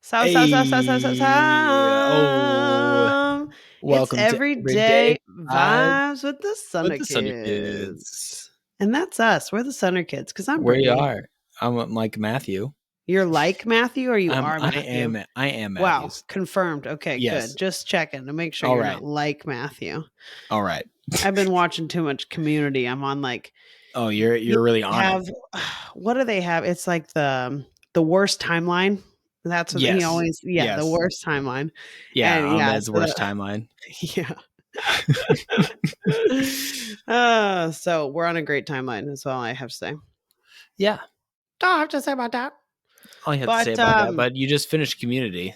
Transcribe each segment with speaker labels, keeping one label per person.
Speaker 1: Hey, oh,
Speaker 2: It's
Speaker 1: welcome to Everyday
Speaker 2: everyday
Speaker 1: Vibes
Speaker 2: vibes with the
Speaker 1: with the Sunderkids.
Speaker 2: Sunderkids. And that's us. We're the Sunderkids because I'm
Speaker 1: Where you
Speaker 2: Brittie.
Speaker 1: are? I'm like Matthew.
Speaker 2: You're like Matthew or you are
Speaker 1: I
Speaker 2: Matthew?
Speaker 1: am. I am
Speaker 2: Wow,
Speaker 1: Matthews.
Speaker 2: confirmed. Okay, good.
Speaker 1: Yes.
Speaker 2: Just checking to make sure
Speaker 1: All
Speaker 2: you're
Speaker 1: right.
Speaker 2: not like Matthew.
Speaker 1: All right.
Speaker 2: I've been watching too much Community. I'm on like
Speaker 1: Oh,
Speaker 2: you
Speaker 1: you're really on it.
Speaker 2: have what do they have? It's like the worst timeline. That's what he
Speaker 1: Yes.
Speaker 2: always the
Speaker 1: Yes.
Speaker 2: worst timeline.
Speaker 1: Yeah.
Speaker 2: And yeah,
Speaker 1: Ahmed's worst timeline.
Speaker 2: yeah. So we're on a great timeline. That's all I have to say.
Speaker 1: Yeah.
Speaker 2: Don't have to say about that.
Speaker 1: All you have to say
Speaker 2: But
Speaker 1: about that. But you just finished Community.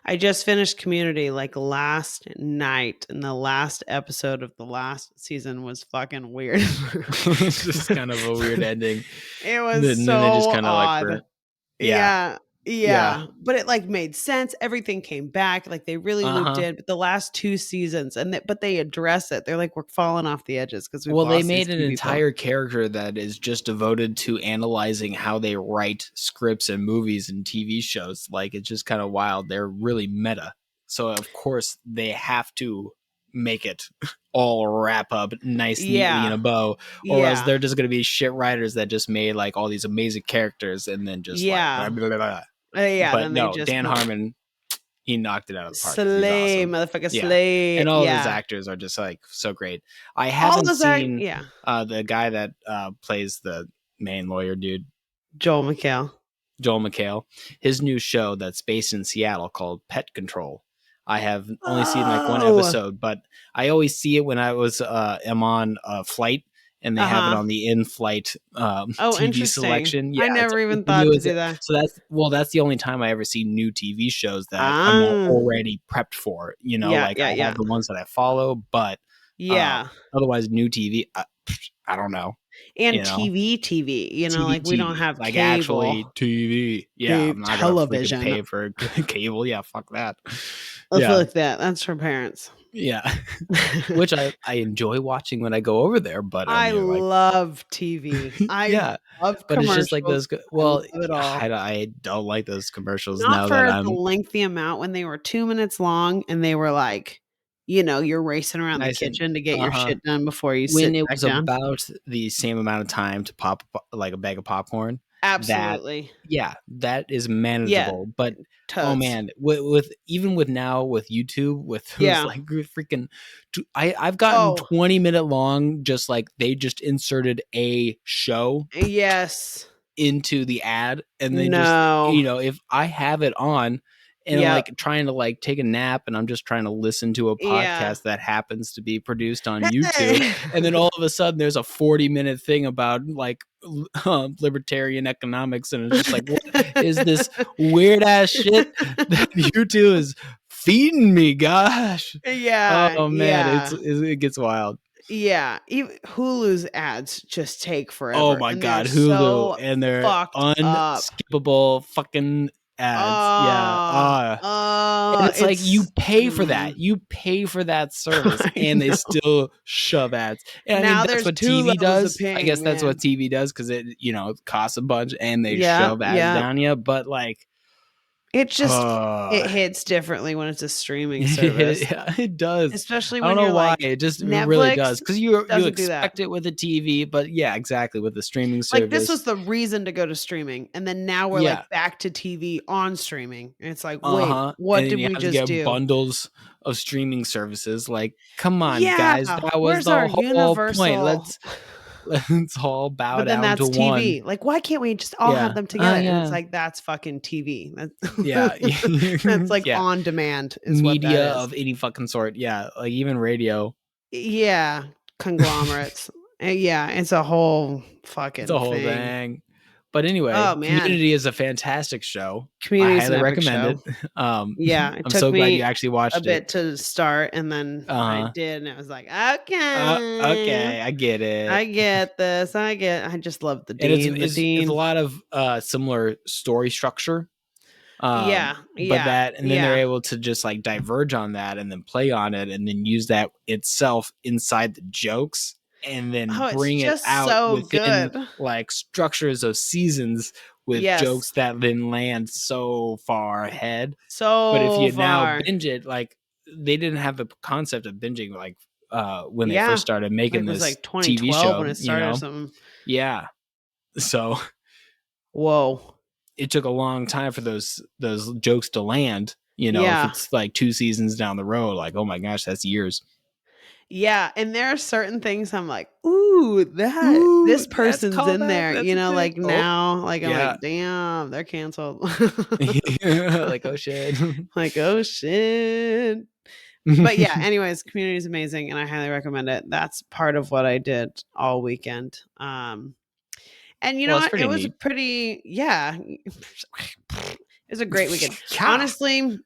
Speaker 2: I just finished Community like last night, and the last episode of the last season was fucking weird.
Speaker 1: It's just kind of a weird ending.
Speaker 2: It was
Speaker 1: Then
Speaker 2: so
Speaker 1: they just kind of like
Speaker 2: odd.
Speaker 1: yeah.
Speaker 2: Yeah. But it like made sense. Everything came back. Like they really looped
Speaker 1: Uh-huh.
Speaker 2: in. But the last two seasons, but they address it. They're like, we're falling off the edges because we've
Speaker 1: Well, they
Speaker 2: lost these
Speaker 1: made an
Speaker 2: key people.
Speaker 1: entire character that is just devoted to analyzing how they write scripts and movies and TV shows. Like, it's just kind of wild. They're really meta. So, of course, they have to make it all wrap up nice, neatly in a bow, or else they're just going to be shit writers that just made like all these amazing characters and then just like blah, blah, blah, blah. But
Speaker 2: then
Speaker 1: no,
Speaker 2: they just
Speaker 1: Dan Harmon, he knocked it out of the park.
Speaker 2: slay,
Speaker 1: He's awesome.
Speaker 2: motherfucker,
Speaker 1: Yeah.
Speaker 2: slay.
Speaker 1: And all of his actors are just like so great. I
Speaker 2: All
Speaker 1: haven't
Speaker 2: those
Speaker 1: seen
Speaker 2: the
Speaker 1: guy that plays the main lawyer dude,
Speaker 2: Joel McHale.
Speaker 1: his new show that's based in Seattle called Pet Control. I have only seen like one episode, but I always see it when I am on a flight and they have it on the in-flight TV selection. Yeah,
Speaker 2: I never even thought to do that.
Speaker 1: So that's the only time I ever see new TV shows that I'm not already prepped for. You know, I have the ones that I follow, but otherwise new TV, I don't know.
Speaker 2: And TV, you know, like we don't have
Speaker 1: like
Speaker 2: cable.
Speaker 1: Actually TV. Yeah, I'm not
Speaker 2: television.
Speaker 1: Gonna pay for cable. Yeah, fuck that.
Speaker 2: I feel like that's for parents.
Speaker 1: Yeah, which I enjoy watching when I go over there. But
Speaker 2: I love TV. I love
Speaker 1: but it's just like those. Well,
Speaker 2: I
Speaker 1: don't like those commercials
Speaker 2: not
Speaker 1: now
Speaker 2: for
Speaker 1: that I'm
Speaker 2: the lengthy amount when they were 2 minutes long and they were like, you know, you're racing around the kitchen to get your shit done before you sit
Speaker 1: it
Speaker 2: back
Speaker 1: was
Speaker 2: down.
Speaker 1: About the same amount of time to pop like a bag of popcorn.
Speaker 2: Absolutely.
Speaker 1: That is manageable. But oh man, with now with YouTube with those like freaking I've gotten 20-minute long, just like they just inserted a show into the ad, and then just, you know, if I have it on and like trying to like take a nap and I'm just trying to listen to a podcast that happens to be produced on YouTube, and then all of a sudden there's a 40-minute thing about like libertarian economics, and it's just like, what is this weird ass shit that YouTube is feeding me? Gosh. Oh man, it gets wild.
Speaker 2: Yeah, even Hulu's ads just take forever.
Speaker 1: Oh my god, Hulu and their unskippable fucking ads. And it's like you pay for that. You pay for that service, and they still shove ads. And
Speaker 2: now
Speaker 1: I think that's what TV does. I guess that's what TV does, because it, you know, it costs a bunch and they shove ads down you. But like,
Speaker 2: it just it hits differently when it's a streaming service.
Speaker 1: It does,
Speaker 2: especially when
Speaker 1: I don't know why.
Speaker 2: Like,
Speaker 1: it just
Speaker 2: Netflix
Speaker 1: really does, because you expect it with a TV, but yeah, exactly, with the streaming service.
Speaker 2: Like, this was the reason to go to streaming, and then now we're like back to TV on streaming, and it's like, wait, what did we just do?
Speaker 1: Bundles of streaming services. Like, come on, guys, that was the whole point. Let's all bow down to one.
Speaker 2: TV. Like, why can't we just all have them together? And it's like, that's fucking TV. That's like on demand is
Speaker 1: media
Speaker 2: what that is.
Speaker 1: Of any fucking sort. Yeah, like even radio.
Speaker 2: Yeah, conglomerates. It's a whole fucking
Speaker 1: thing. But anyway, Community is a fantastic show.
Speaker 2: Community,
Speaker 1: I highly recommend it. I'm so glad you actually watched it.
Speaker 2: A bit to start, and then I did, and it was like, okay,
Speaker 1: I get it.
Speaker 2: I get this. I just love the Dean.
Speaker 1: It's a lot of similar story structure. But then they're able to just like diverge on that, and then play on it, and then use that itself inside the jokes, and then bring it out within like structures of seasons with jokes that then land so far ahead.
Speaker 2: So
Speaker 1: but if you
Speaker 2: far.
Speaker 1: now binge it, like they didn't have the concept of binging like when they first started making this
Speaker 2: like 2012
Speaker 1: TV show
Speaker 2: when it started or something.
Speaker 1: Yeah. So
Speaker 2: whoa.
Speaker 1: It took a long time for those jokes to land. If it's like 2 seasons down the road, like, oh my gosh, that's years.
Speaker 2: Yeah, and there are certain things I'm like, ooh, this person's in there, like now, like I'm like, damn, they're canceled.
Speaker 1: Like, oh shit.
Speaker 2: Like, oh shit. But yeah, anyways, Community is amazing and I highly recommend it. That's part of what I did all weekend. And you know what? It was a pretty, it was a great weekend. Honestly,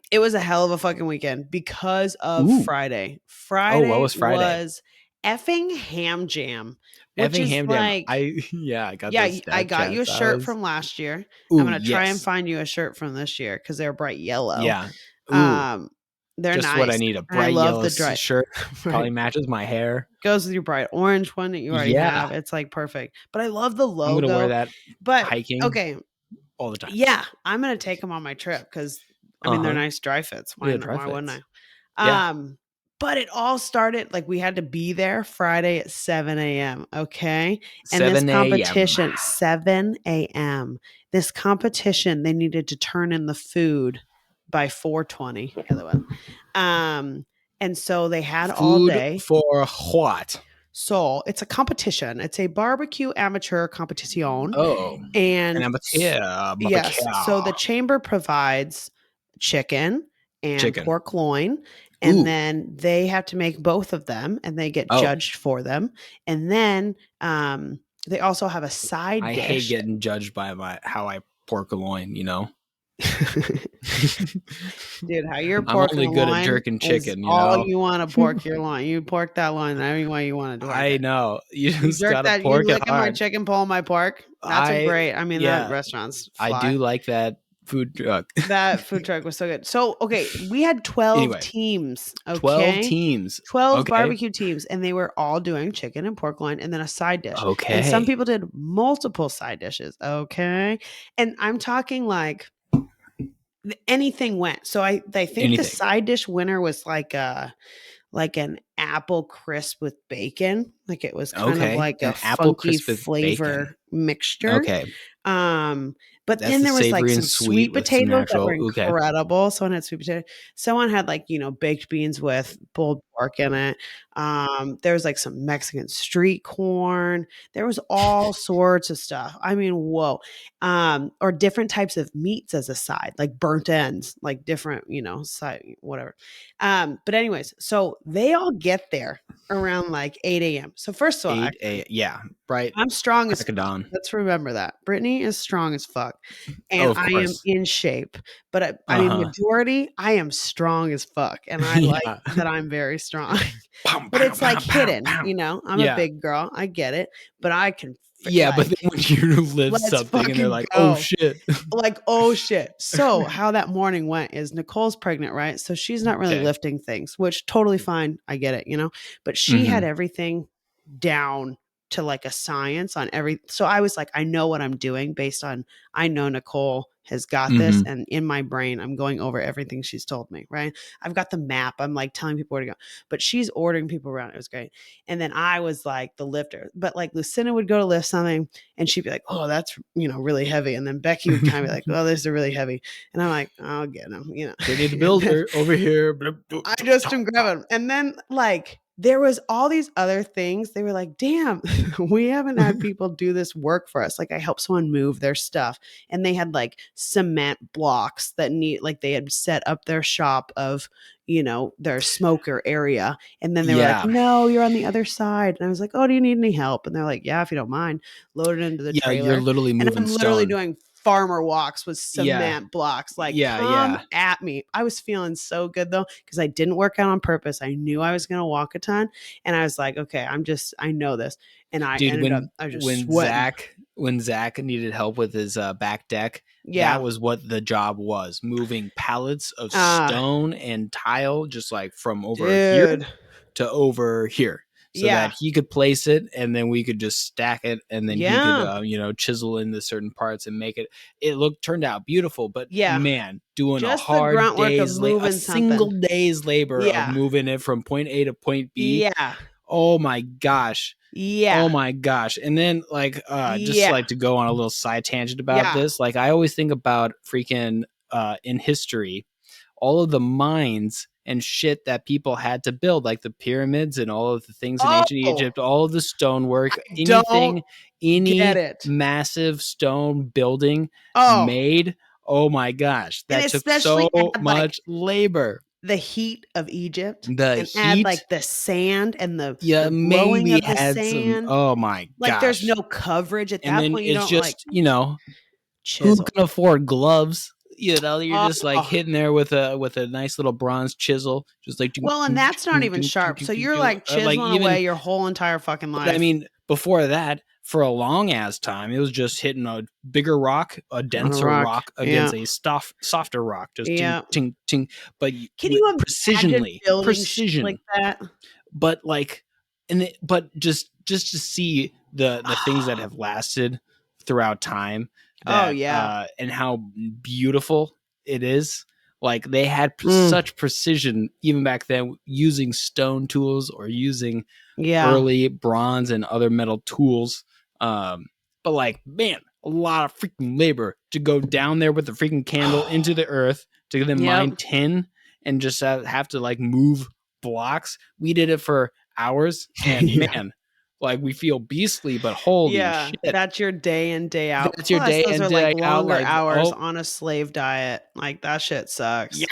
Speaker 2: it was a hell of a fucking weekend because of Friday. Friday
Speaker 1: what was Friday?
Speaker 2: Was effing Ham Jam. Which
Speaker 1: effing
Speaker 2: is
Speaker 1: Ham
Speaker 2: like,
Speaker 1: Jam. I got
Speaker 2: I got you a shirt from last year.
Speaker 1: Ooh,
Speaker 2: I'm gonna try and find you a shirt from this year because they're bright yellow.
Speaker 1: Yeah. Ooh.
Speaker 2: They're
Speaker 1: just
Speaker 2: nice.
Speaker 1: What I need. A bright yellow shirt. Probably matches my hair.
Speaker 2: Goes with your bright orange one that you already have. It's like perfect. But I love the logo.
Speaker 1: I'm gonna wear that hiking.
Speaker 2: Okay.
Speaker 1: All the time.
Speaker 2: Yeah, I'm gonna take them on my trip because I mean they're nice dry fits. Why wouldn't I? But it all started like we had to be there Friday at 7 a.m. Okay. And this competition, 7 a.m. This competition, they needed to turn in the food by 4:20. And so they had all day.
Speaker 1: For what?
Speaker 2: So it's a competition. It's a barbecue amateur competition.
Speaker 1: Oh,
Speaker 2: and
Speaker 1: an amateur.
Speaker 2: Yes. So the chamber provides chicken and pork loin. And then they have to make both of them and they get judged for them. And then they also have a side dish. I
Speaker 1: hate getting judged by how I pork a loin,
Speaker 2: Dude, how you're porking
Speaker 1: I'm only good at jerking chicken,
Speaker 2: all you want to pork your loin. You pork that loin any way you want to do it.
Speaker 1: I know. You just gotta pork it hard.
Speaker 2: My chicken, pulling my pork. That's great. I mean, that restaurant's fly.
Speaker 1: I do like that food truck.
Speaker 2: That food truck was so good. So, okay, we had 12 teams. Okay?
Speaker 1: 12 teams.
Speaker 2: 12 barbecue teams, and they were all doing chicken and pork loin and then a side dish.
Speaker 1: Okay.
Speaker 2: And some people did multiple side dishes. Okay. And I'm talking like anything went. So I think the side dish winner was like an apple crisp with bacon. Like it was kind of like a funky flavor mixture.
Speaker 1: Okay.
Speaker 2: But then there was like some sweet potatoes that were incredible. Someone had sweet potato. Someone had like, baked beans with pulled pork in it. There was like some Mexican street corn. There was all sorts of stuff. I mean, whoa. Or different types of meats as a side, like burnt ends, like different, side, whatever. But anyways, so they all get there around like 8 a.m. So first of all,
Speaker 1: 8 a.m. Yeah, right.
Speaker 2: I'm strong as fuck. Let's remember that. Brittie is strong as fuck. And I am in shape. But I mean, majority, I am strong as fuck. And I like that I'm very strong. But it's like hidden, I'm a big girl. I get it. But I can
Speaker 1: but then when you live something and they're like, oh shit.
Speaker 2: Like, oh shit. So how that morning went is Nicole's pregnant, right? So she's not really lifting things, which totally fine. I get it, but she had everything down to like a science on so I was like, I know what I'm doing based on, I know Nicole has got this. And in my brain, I'm going over everything she's told me, right? I've got the map. I'm like telling people where to go, but she's ordering people around. It was great. And then I was like the lifter, but like Lucinda would go to lift something and she'd be like, oh, that's, really heavy. And then Becky would kind of be like, oh, this is really heavy. And I'm like, I'll get them,
Speaker 1: They need a builder over here.
Speaker 2: I just am grabbing them. And then like, there was all these other things. They were like, damn, we haven't had people do this work for us. Like I helped someone move their stuff and they had like cement blocks that they had set up their shop of, their smoker area. And then they were like, no, you're on the other side. And I was like, oh, do you need any help? And they're like, yeah, if you don't mind, load it into the trailer.
Speaker 1: You're literally moving
Speaker 2: and I'm literally doing farmer walks with cement blocks. Like, come at me. I was feeling so good though, because I didn't work out on purpose. I knew I was going to walk a ton. And I was like, okay, I know this. And I
Speaker 1: when Zach needed help with his back deck, that was what the job was. Moving pallets of stone and tile, just like from over here to over here. so that he could place it, and then we could just stack it, and then he could, chisel in the certain parts and make it. It turned out beautiful, but man, doing
Speaker 2: just
Speaker 1: a hard
Speaker 2: the grunt work of moving
Speaker 1: a single day's labor of moving it from point A to point B.
Speaker 2: Yeah.
Speaker 1: Oh my gosh.
Speaker 2: Yeah.
Speaker 1: Oh my gosh. And then just like to go on a little side tangent about this, like I always think about freaking in history, all of the mines and shit that people had to build, like the pyramids and all of the things in ancient Egypt, all of the stonework, any massive stone building made. Oh my gosh, that took so much labor.
Speaker 2: The heat of Egypt,
Speaker 1: add
Speaker 2: like the sand and the
Speaker 1: maybe
Speaker 2: of the
Speaker 1: had
Speaker 2: sand.
Speaker 1: Oh my gosh,
Speaker 2: like there's no coverage at that point. You don't
Speaker 1: just
Speaker 2: chisel.
Speaker 1: Who can afford gloves? You're just like hitting there with a nice little bronze chisel, just like.
Speaker 2: Well, and that's not even sharp. So you're like chiseling away your whole entire fucking life.
Speaker 1: I mean, before that, for a long ass time, it was just hitting a bigger rock, a denser rock against a softer rock, just ting, ting, ting. But
Speaker 2: can you
Speaker 1: precision
Speaker 2: like that?
Speaker 1: But but just to see the things that have lasted throughout time. And how beautiful it is. Like they had such precision even back then, using stone tools or using early bronze and other metal tools. But like, man, a lot of freaking labor to go down there with the freaking candle into the earth to then mine tin and just have to like move blocks. We did it for hours, and man, like we feel beastly, but holy shit.
Speaker 2: That's your day in, day out.
Speaker 1: That's your day in, day out.
Speaker 2: Longer hours on a slave diet. Like that shit sucks.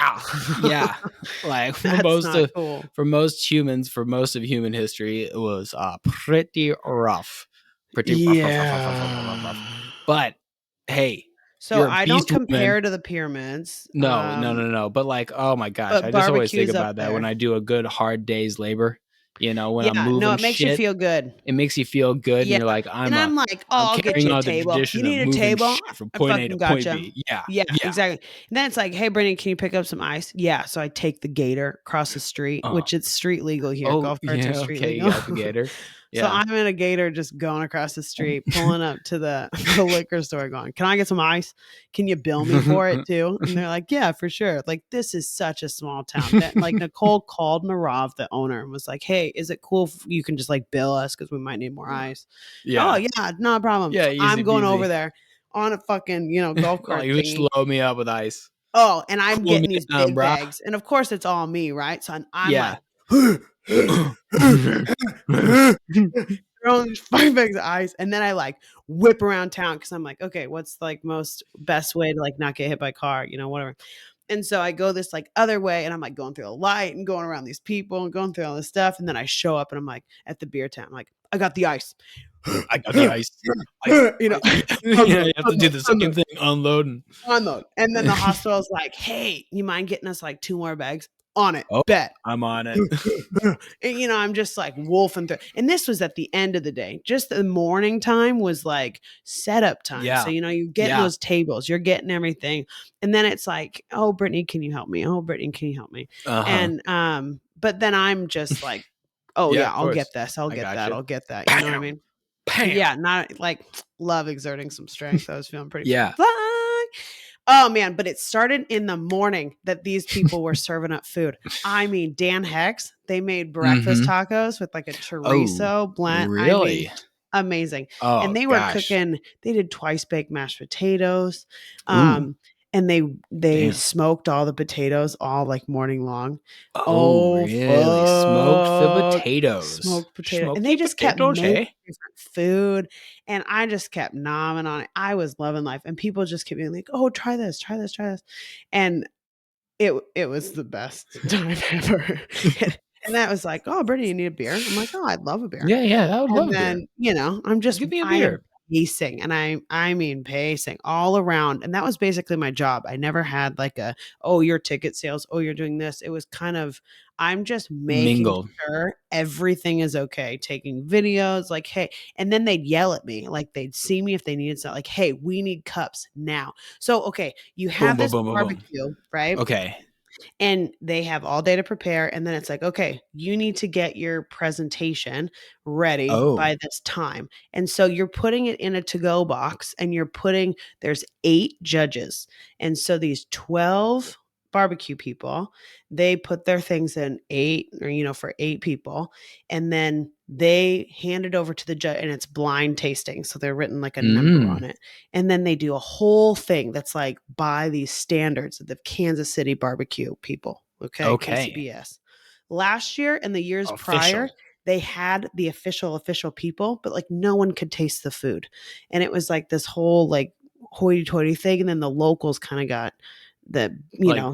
Speaker 1: Yeah. Like for most humans, for most of human history, it was pretty rough. Rough. But hey.
Speaker 2: So I don't compare to the pyramids.
Speaker 1: No. But like, oh my gosh, I just always think about that when I do a good hard day's labor. When I'm moving,
Speaker 2: it makes you feel good.
Speaker 1: It makes you feel good, and you're like, I'm like,
Speaker 2: I'll get you a table. You need a table
Speaker 1: from point A to point B.
Speaker 2: Yeah, exactly. And then it's like, hey, Brittie, can you pick up some ice? Yeah. So I take the gator across the street, which it's street legal here. Golf carts are street legal.
Speaker 1: You got the gator.
Speaker 2: So I'm in a gator just going across the street, pulling up to the liquor store going, can I get some ice? Can you bill me for it too? And they're like, yeah, for sure. Like, this is such a small town. Like Nicole called Marav, the owner, and was like, hey, is it cool if you can just like bill us because we might need more ice? Oh, yeah, no problem.
Speaker 1: Yeah,
Speaker 2: so I'm going over there on a fucking, golf cart.
Speaker 1: You just load me up with ice.
Speaker 2: Oh, and I'm getting these big bags. And of course, it's all me, right? So I'm like, throwing these 5 bags of ice, and then I like whip around town because I'm like, okay, what's like best way to like not get hit by a car, whatever. And so I go this like other way, and I'm like going through a light and going around these people and going through all this stuff, and then I show up and I'm like at the beer tent, I'm like, I got the ice.
Speaker 1: I got the ice. You have to do the same thing, unload.
Speaker 2: And then the hospital's like, hey, you mind getting us like 2 more bags? On it. Bet.
Speaker 1: I'm on it.
Speaker 2: And, I'm just like wolfing through. And this was at the end of the day. Just the morning time was like setup time.
Speaker 1: Yeah.
Speaker 2: So, you get those tables, you're getting everything. And then it's like, oh, Brittie, can you help me? Oh, Brittie, can you help me? And, but then I'm just like, oh yeah, I'll get this. I'll get that. I'll get that. You know what I mean?
Speaker 1: Bam.
Speaker 2: Yeah. Not like love exerting some strength. I was feeling pretty
Speaker 1: yeah.
Speaker 2: Oh man, but it started in the morning that these people were serving up food. I mean, Dan Hex, they made breakfast tacos with like a chorizo blend.
Speaker 1: Really?
Speaker 2: Amazing.
Speaker 1: Oh,
Speaker 2: and they were cooking, they did twice baked mashed potatoes. And they smoked all the potatoes all like morning long.
Speaker 1: Oh really? Smoked the potatoes.
Speaker 2: Smoked potato. And they just kept making different food. And I just kept nomming on it. I was loving life. And people just kept being like, oh, try this. And it was the best time ever. And that was like, oh, Brittie, you need a beer? I'm like, oh, I'd love a beer.
Speaker 1: Yeah, I would love a
Speaker 2: beer. I'm just
Speaker 1: give me a beer.
Speaker 2: Pacing, and I mean pacing all around, and that was basically my job. I never had like your ticket sales, you're doing this. It was kind of, I'm just making sure everything is okay, taking videos, like, hey, and then they'd yell at me, like they'd see me if they needed something, like, hey, we need cups now. So okay, you have this barbecue, right?
Speaker 1: Okay.
Speaker 2: And they have all day to prepare. And then it's like, okay, you need to get your presentation ready by this time. And so you're putting it in a to-go box and there's 8 judges. And so these 12 barbecue people, they put their things in 8 or, for 8 people. And then they hand it over to the judge and it's blind tasting. So they're written like a number on it. And then they do a whole thing that's like by these standards of the Kansas City barbecue people. Okay. KCBS. Last year and the years prior, they had the official people, but like no one could taste the food. And it was like this whole like hoity-toity thing. And then the locals kind of got the,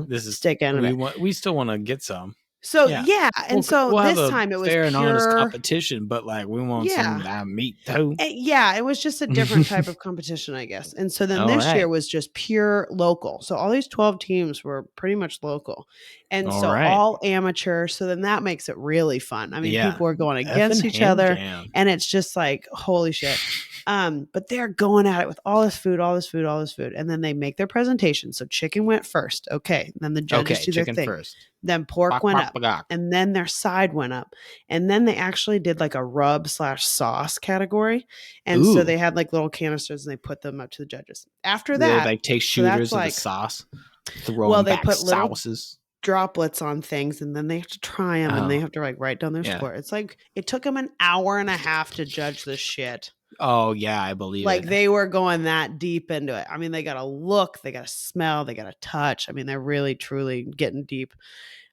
Speaker 1: this is
Speaker 2: stick end of it.
Speaker 1: We still want to get some.
Speaker 2: So yeah, and
Speaker 1: we'll
Speaker 2: this time it was
Speaker 1: fair
Speaker 2: pure
Speaker 1: and honest competition, but like we want some meat too.
Speaker 2: Yeah, it was just a different type of competition, I guess. And so then this year was just pure local. So all these 12 teams were pretty much local, and all amateur. So then that makes it really fun. I mean, people are going against each other, and it's just like holy shit. But they're going at it with all this food, and then they make their presentation. So chicken went first, okay. And then the judges do their thing. First. Then pork went up, and then their side went up, and then they actually did like a rub/sauce category, and so they had like little canisters and they put them up to the judges. After that,
Speaker 1: they like take shooters of the sauce, throw them back
Speaker 2: put
Speaker 1: sauces.
Speaker 2: Droplets on things, and then they have to try them, and they have to like write down their score. It's like it took them an hour and a half to judge this shit.
Speaker 1: Oh yeah, I believe
Speaker 2: like they were going that deep into it. I mean, they got to look, they got to smell, they got to touch. I mean, they're really truly getting deep.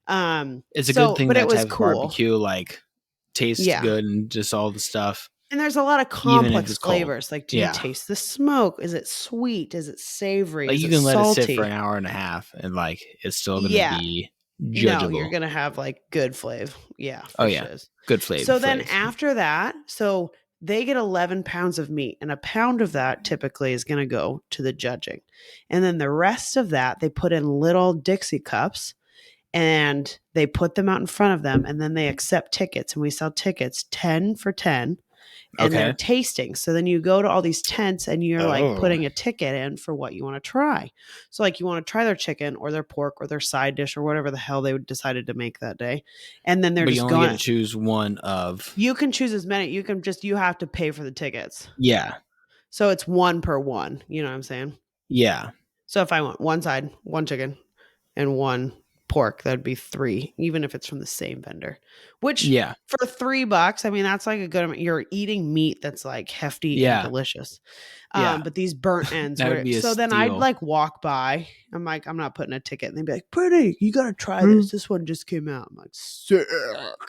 Speaker 1: It's a good thing
Speaker 2: but
Speaker 1: that
Speaker 2: it was
Speaker 1: type of
Speaker 2: cool.
Speaker 1: barbecue like tastes good and just all the stuff.
Speaker 2: And there's a lot of complex flavors. Like, do you taste the smoke? Is it sweet? Is it savory?
Speaker 1: Like
Speaker 2: is
Speaker 1: you can let
Speaker 2: salty?
Speaker 1: it sit for an hour and a half, and like it's still going to be judgeable.
Speaker 2: No, you're going to have like good flavor. Yeah.
Speaker 1: Good flavor.
Speaker 2: So then after that, they get 11 pounds of meat, and a pound of that typically is going to go to the judging. And then the rest of that, they put in little Dixie cups, and they put them out in front of them, and then they accept tickets, and we sell tickets 10 for 10. And they're tasting. So then you go to all these tents and you're like putting a ticket in for what you want to try. So like you want to try their chicken or their pork or their side dish or whatever the hell they decided to make that day. And then they're just
Speaker 1: going to choose one of.
Speaker 2: You can choose as many. You have to pay for the tickets.
Speaker 1: Yeah.
Speaker 2: So it's 1 per 1. You know what I'm saying?
Speaker 1: Yeah.
Speaker 2: So if I want one side, one chicken, and one pork, that'd be 3, even if it's from the same vendor, which for $3, I mean, that's like a good amount. You're eating meat that's like hefty and delicious. But these burnt ends then I'd like walk by, I'm like, I'm not putting a ticket, and they'd be like, Brittie, you gotta try this one just came out. I'm like, sick.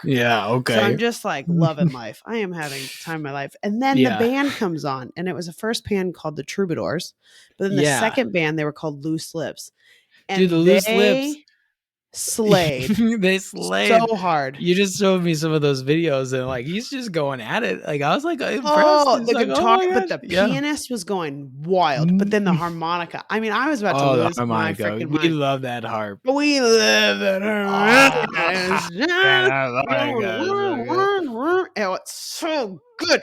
Speaker 1: Yeah, okay.
Speaker 2: So I'm just like loving life. I am having the time of my life. And then the band comes on, and it was a first band called the Troubadours, but then the second band, they were called Loose Lips. And
Speaker 1: dude, the Loose Lips
Speaker 2: slayed.
Speaker 1: They slayed
Speaker 2: so hard.
Speaker 1: You just showed me some of those videos, and like he's just going at it. Like I was like impressed.
Speaker 2: But the pianist was going wild. But then the harmonica. I mean, I was about to lose my freaking mind.
Speaker 1: We love that harp.
Speaker 2: We love that harp. Oh, it's so good.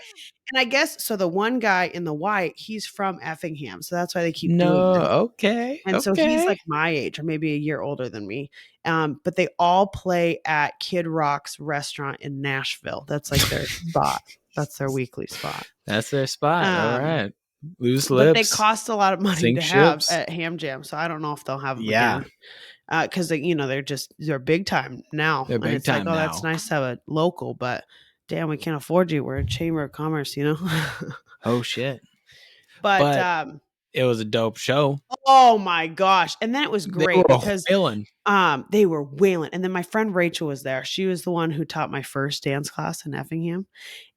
Speaker 2: And I guess so. The one guy in the white, he's from Effingham, so that's why they keep doing that.
Speaker 1: Okay.
Speaker 2: And so he's like my age, or maybe a year older than me. But they all play at Kid Rock's restaurant in Nashville. That's like their spot. That's their weekly spot.
Speaker 1: That's their spot. All right. Loose Lips.
Speaker 2: But they cost a lot of money to have at Ham Jam, so I don't know if they'll have them again. Because they're big time now.
Speaker 1: They're big time now.
Speaker 2: That's nice to have a local, but damn, we can't afford you. We're a chamber of commerce,
Speaker 1: Oh shit.
Speaker 2: But
Speaker 1: it was a dope show.
Speaker 2: Oh my gosh. And then it was great because they were wailing. And then my friend Rachel was there. She was the one who taught my first dance class in Effingham.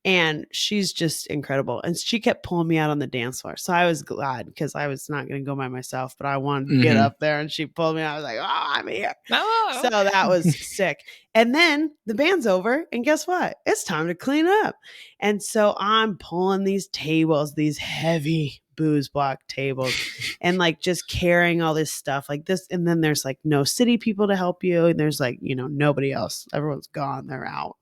Speaker 2: And she's just incredible. And she kept pulling me out on the dance floor. So I was glad because I was not going to go by myself, but I wanted to get up there, and she pulled me out. I was like, oh, I'm here. Oh. So that was sick. And then the band's over, and guess what? It's time to clean up. And so I'm pulling these tables, these heavy booze block tables and like just carrying all this stuff like this. And then there's like no city people to help you. And there's like, you know, nobody else. Everyone's gone. They're out.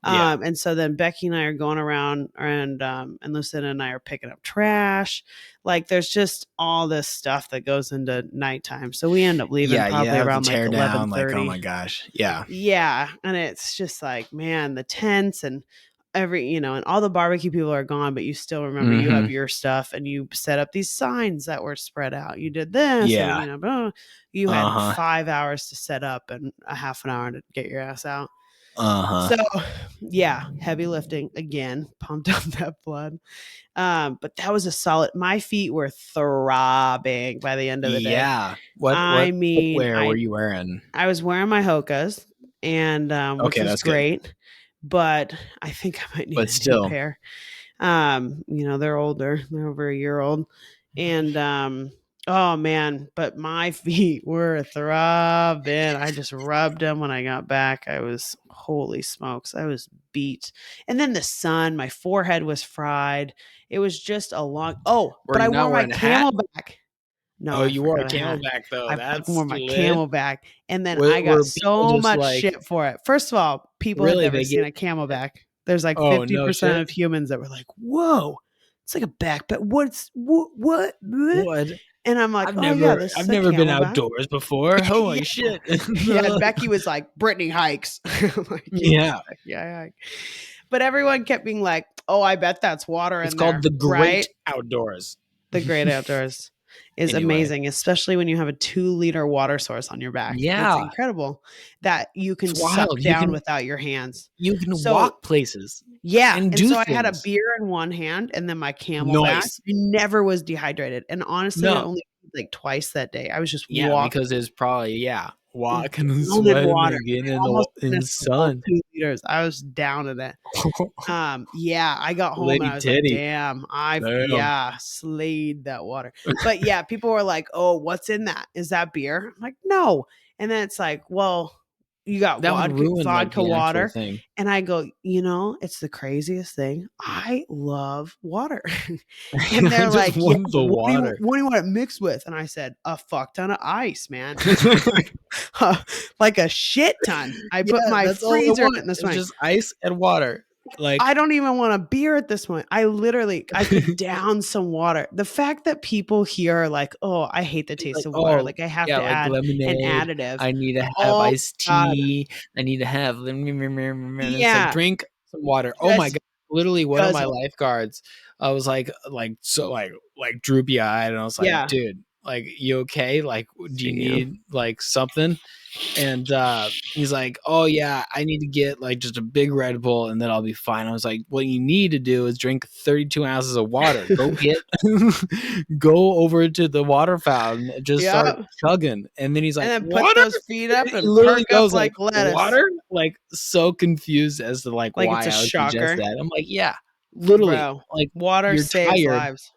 Speaker 1: Yeah.
Speaker 2: And so then Becky and I are going around and Lucinda and I are picking up trash. Like there's just all this stuff that goes into nighttime. So we end up leaving probably around like 11:30.
Speaker 1: Like, oh my gosh. Yeah.
Speaker 2: Yeah. And it's just like, man, the tents and and all the barbecue people are gone, but you still remember you have your stuff and you set up these signs that were spread out. You did this, and, you know, you had 5 hours to set up and a half an hour to get your ass out. So yeah, heavy lifting again, pumped up that blood. But that was a solid. My feet were throbbing by the end of the day.
Speaker 1: Yeah. What were you wearing?
Speaker 2: I was wearing my Hokas, and which was great. Good. But I think I might need a new pair. You know, they're older. They're over a year old. And oh man, but my feet were throbbing. I just rubbed them when I got back. Holy smokes, I was beat. And then the sun, my forehead was fried. It was just a long but I wore my Camelback. No,
Speaker 1: you wore a Camelback though.
Speaker 2: I wore my Camelback, and then I got so much shit for it. First of all, people had never seen a Camelback. There's like 50% of humans that were like, "Whoa, it's like a backpack. What?" And I'm like,
Speaker 1: I've never been outdoors before. Holy shit!
Speaker 2: Yeah, Becky was like, "Brittany hikes." Like, yeah. But everyone kept being like, "Oh, I bet that's water
Speaker 1: it's
Speaker 2: in there."
Speaker 1: It's called the Great Outdoors.
Speaker 2: The Great Outdoors is amazing, especially when you have a 2-liter water source on your back.
Speaker 1: Yeah.
Speaker 2: It's incredible that you can suck down without your hands.
Speaker 1: You can walk places.
Speaker 2: Yeah.
Speaker 1: And do
Speaker 2: I had a beer in one hand and then my Camelback. I never was dehydrated. And honestly, I only like twice that day. I was just walking.
Speaker 1: Because it's probably, walking and sweating
Speaker 2: water.
Speaker 1: Again in the sun.
Speaker 2: 2 liters. I was down in it. I got home and I was like, damn, slayed that water. But yeah, people were like, oh, what's in that? Is that beer? I'm like, no. And then it's like, well, you got vodka water. And I go, it's the craziest thing. I love water. And they're like, what do you want it mixed with? And I said, a fuck ton of ice, man. Like a shit ton. I put my freezer in this one.
Speaker 1: Just ice and water. Like,
Speaker 2: I don't even want a beer at this point. I could down some water. The fact that people here are like, oh, I hate the taste of water. Like I have to add lemonade, an additive.
Speaker 1: I need to have iced tea. I need to have like, drink some water. Oh my God. Literally one of my lifeguards, I was like droopy eyed. And I was like, dude, like, you okay? Like, do you need like something? And he's like, oh yeah, I need to get like just a big Red Bull and then I'll be fine. I was like, what you need to do is drink 32 ounces of water. Go over to the water fountain and just start chugging. And then he's like,
Speaker 2: and then
Speaker 1: put
Speaker 2: those feet up and literally goes like lettuce.
Speaker 1: Water? Like so confused as to like why
Speaker 2: it's a
Speaker 1: I would
Speaker 2: shocker.
Speaker 1: suggest that. I'm like, yeah, literally.
Speaker 2: Bro,
Speaker 1: like
Speaker 2: water saves lives.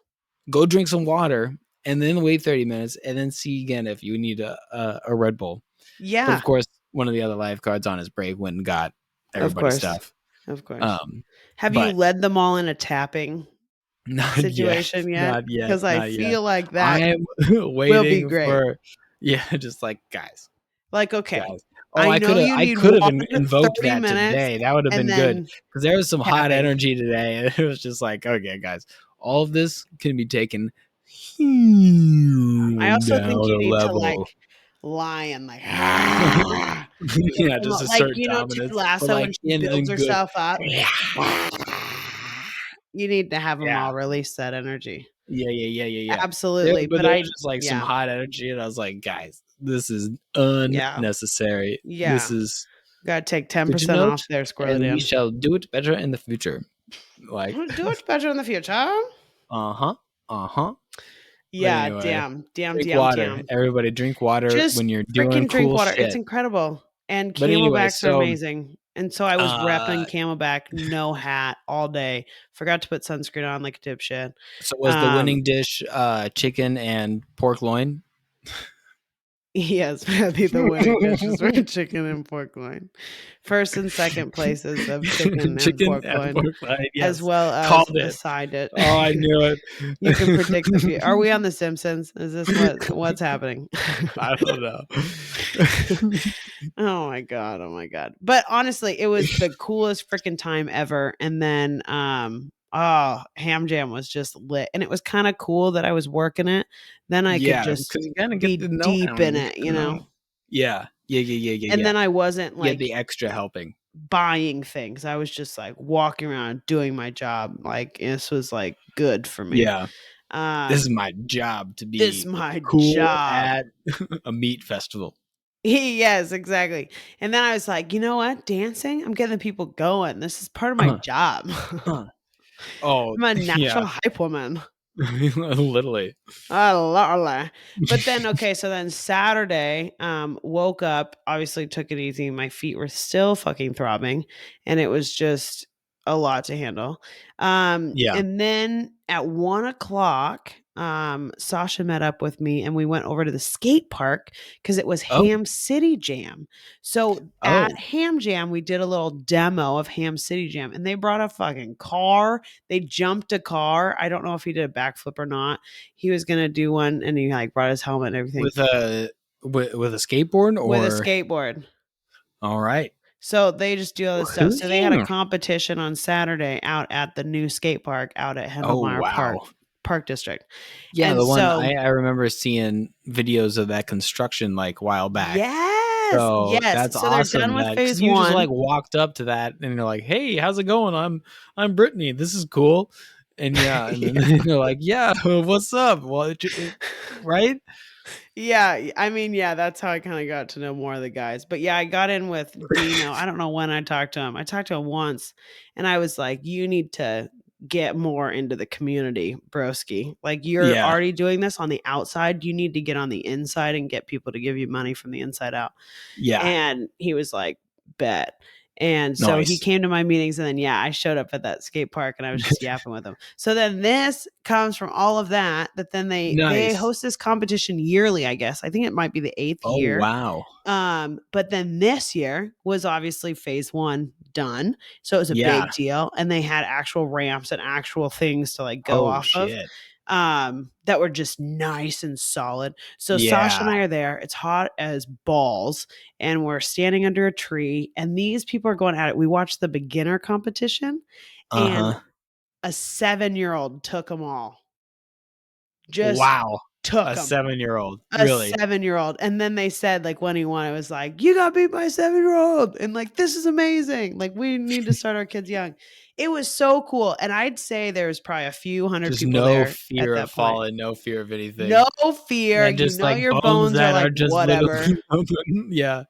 Speaker 1: Go drink some water and then wait 30 minutes and then see again if you need a Red Bull.
Speaker 2: Yeah.
Speaker 1: But of course, one of the other lifeguards on his break went and got everybody's stuff.
Speaker 2: Of course. Have you led them all in a tapping situation yet?
Speaker 1: Not yet.
Speaker 2: Because I feel like that
Speaker 1: I'm waiting will be great. Just like, guys.
Speaker 2: Like, okay.
Speaker 1: Guys. Oh, I could have invoked that today. That would have been good. Because there was some hot energy today. And it was just like, okay, guys, all of this can be taken
Speaker 2: I also think you need to like lion like
Speaker 1: just assert dominance.
Speaker 2: Lasso when she builds herself up. You need to have them all release that energy.
Speaker 1: Yeah.
Speaker 2: Absolutely.
Speaker 1: But I just like some hot energy, and I was like, guys, this is unnecessary.
Speaker 2: Yeah.
Speaker 1: This is
Speaker 2: gotta take 10% off there, Squirrely.
Speaker 1: And we shall do it better in the future. Like
Speaker 2: do it better in the future. Yeah, anyway, damn
Speaker 1: water. Everybody drink water when you're doing
Speaker 2: drink
Speaker 1: cool
Speaker 2: water.
Speaker 1: shit.
Speaker 2: It's incredible. And Camelbacks are amazing. And so I was repping Camelback, no hat all day. Forgot to put sunscreen on like a dipshit.
Speaker 1: So was the winning dish chicken and pork loin?
Speaker 2: Yes, Matthew, the winning dishes were chicken and pork loin. First and second places of chicken and pork loin,
Speaker 1: yes.
Speaker 2: as well as
Speaker 1: Called
Speaker 2: a
Speaker 1: it.
Speaker 2: side dish.
Speaker 1: Oh, I knew it.
Speaker 2: You can predict the future. Are we on The Simpsons? Is this what's happening?
Speaker 1: I don't know.
Speaker 2: Oh my god! Oh my god! But honestly, it was the coolest freaking time ever. And then, Ham Jam was just lit, and it was kind of cool that I was working it. Then I could just be deep in it, you know.
Speaker 1: Yeah.
Speaker 2: And then I wasn't like
Speaker 1: the extra helping
Speaker 2: buying things. I was just like walking around doing my job. Like this was like good for me.
Speaker 1: Yeah. This is my job to be
Speaker 2: cool
Speaker 1: at a meat festival.
Speaker 2: Yes, exactly. And then I was like, you know what? Dancing? I'm getting the people going. This is part of my job.
Speaker 1: Oh,
Speaker 2: I'm a natural hype woman.
Speaker 1: Literally.
Speaker 2: But then, okay, so then Saturday, woke up, obviously took it easy. My feet were still fucking throbbing, and it was just a lot to handle. And then at 1:00, Sasha met up with me and we went over to the skate park because it was Ham City Jam. So at Ham Jam, we did a little demo of Ham City Jam, and they brought a fucking car. They jumped a car. I don't know if he did a backflip or not. He was gonna do one, and he like brought his helmet and everything.
Speaker 1: With a skateboard or
Speaker 2: with a skateboard.
Speaker 1: All right.
Speaker 2: So they just do all this stuff. So they had a competition on Saturday out at the new skate park out at Hendelmeyer Park District.
Speaker 1: Yeah, and the one I remember seeing videos of that construction like a while back.
Speaker 2: Yes,
Speaker 1: so that's
Speaker 2: so
Speaker 1: awesome.
Speaker 2: They're done with phase
Speaker 1: you
Speaker 2: 1.
Speaker 1: Just like walked up to that and you're like, "Hey, how's it going? I'm Brittie. This is cool." And and then you're like, "Yeah, what's up?" Well, right?
Speaker 2: Yeah, I mean, that's how I kind of got to know more of the guys. But yeah, I got in with Dino. I don't know when I talked to him. I talked to him once, and I was like, "You need to get more into the community, broski. Like you're already doing this on the outside. You need to get on the inside and get people to give you money from the inside out."
Speaker 1: Yeah.
Speaker 2: And he was like, "Bet." And so he came to my meetings, and then I showed up at that skate park and I was just yapping with him. So then this comes from all of that then they host this competition yearly, I guess. I think it might be the 8th year.
Speaker 1: Oh wow.
Speaker 2: But then this year was obviously phase 1 done. So it was a big deal. And they had actual ramps and actual things to like go off of. That were just nice and solid. So Sasha and I are there. It's hot as balls, and we're standing under a tree, and these people are going at it. We watched the beginner competition, and a 7-year-old took them all. Just took
Speaker 1: a 7-year-old.
Speaker 2: Really? A 7-year-old. And then they said, like, when he won, it was like, "You got beat by a 7-year-old." And like, this is amazing. Like, we need to start our kids young. It was so cool. And I'd say there's probably a few hundred people there.
Speaker 1: Just no fear of falling, no fear of anything.
Speaker 2: No fear. Just like your bones are like just whatever.
Speaker 1: Yeah.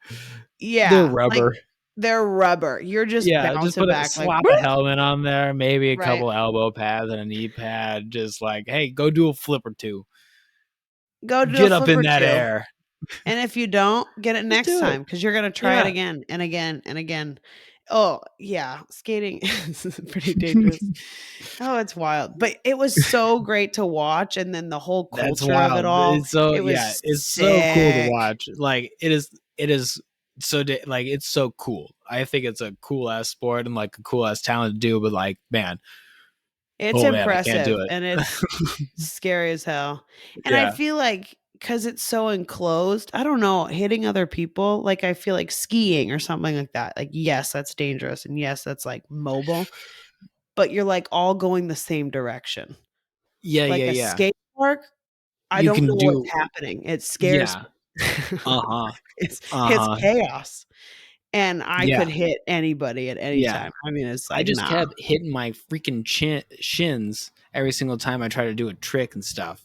Speaker 2: They're
Speaker 1: rubber.
Speaker 2: Like, they're rubber. You're just bouncing
Speaker 1: just put
Speaker 2: back.
Speaker 1: Slap a helmet on there, maybe a couple elbow pads and a knee pad. Just like, hey, go do a flip or two. Get up in that air.
Speaker 2: And if you don't, get it next time because you're going to try it again and again and again. Oh, yeah. Skating is pretty dangerous. Oh, it's wild. But it was so great to watch. And then the whole culture of it all.
Speaker 1: It's so, it's so cool to watch. Like, it is so, like, it's so cool. I think it's a cool ass sport and like a cool ass talent to do. But like, man.
Speaker 2: It's impressive. Man, I can't do it. And it's scary as hell. And I feel like, because it's so enclosed, I don't know, hitting other people, like I feel like skiing or something like that. Like, yes, that's dangerous. And yes, that's like mobile. But you're like all going the same direction. Like a skate park, I don't know what's happening. It scares me. It's chaos. And I could hit anybody at any time. I mean, it's like,
Speaker 1: I just kept hitting my freaking shins every single time I tried to do a trick and stuff.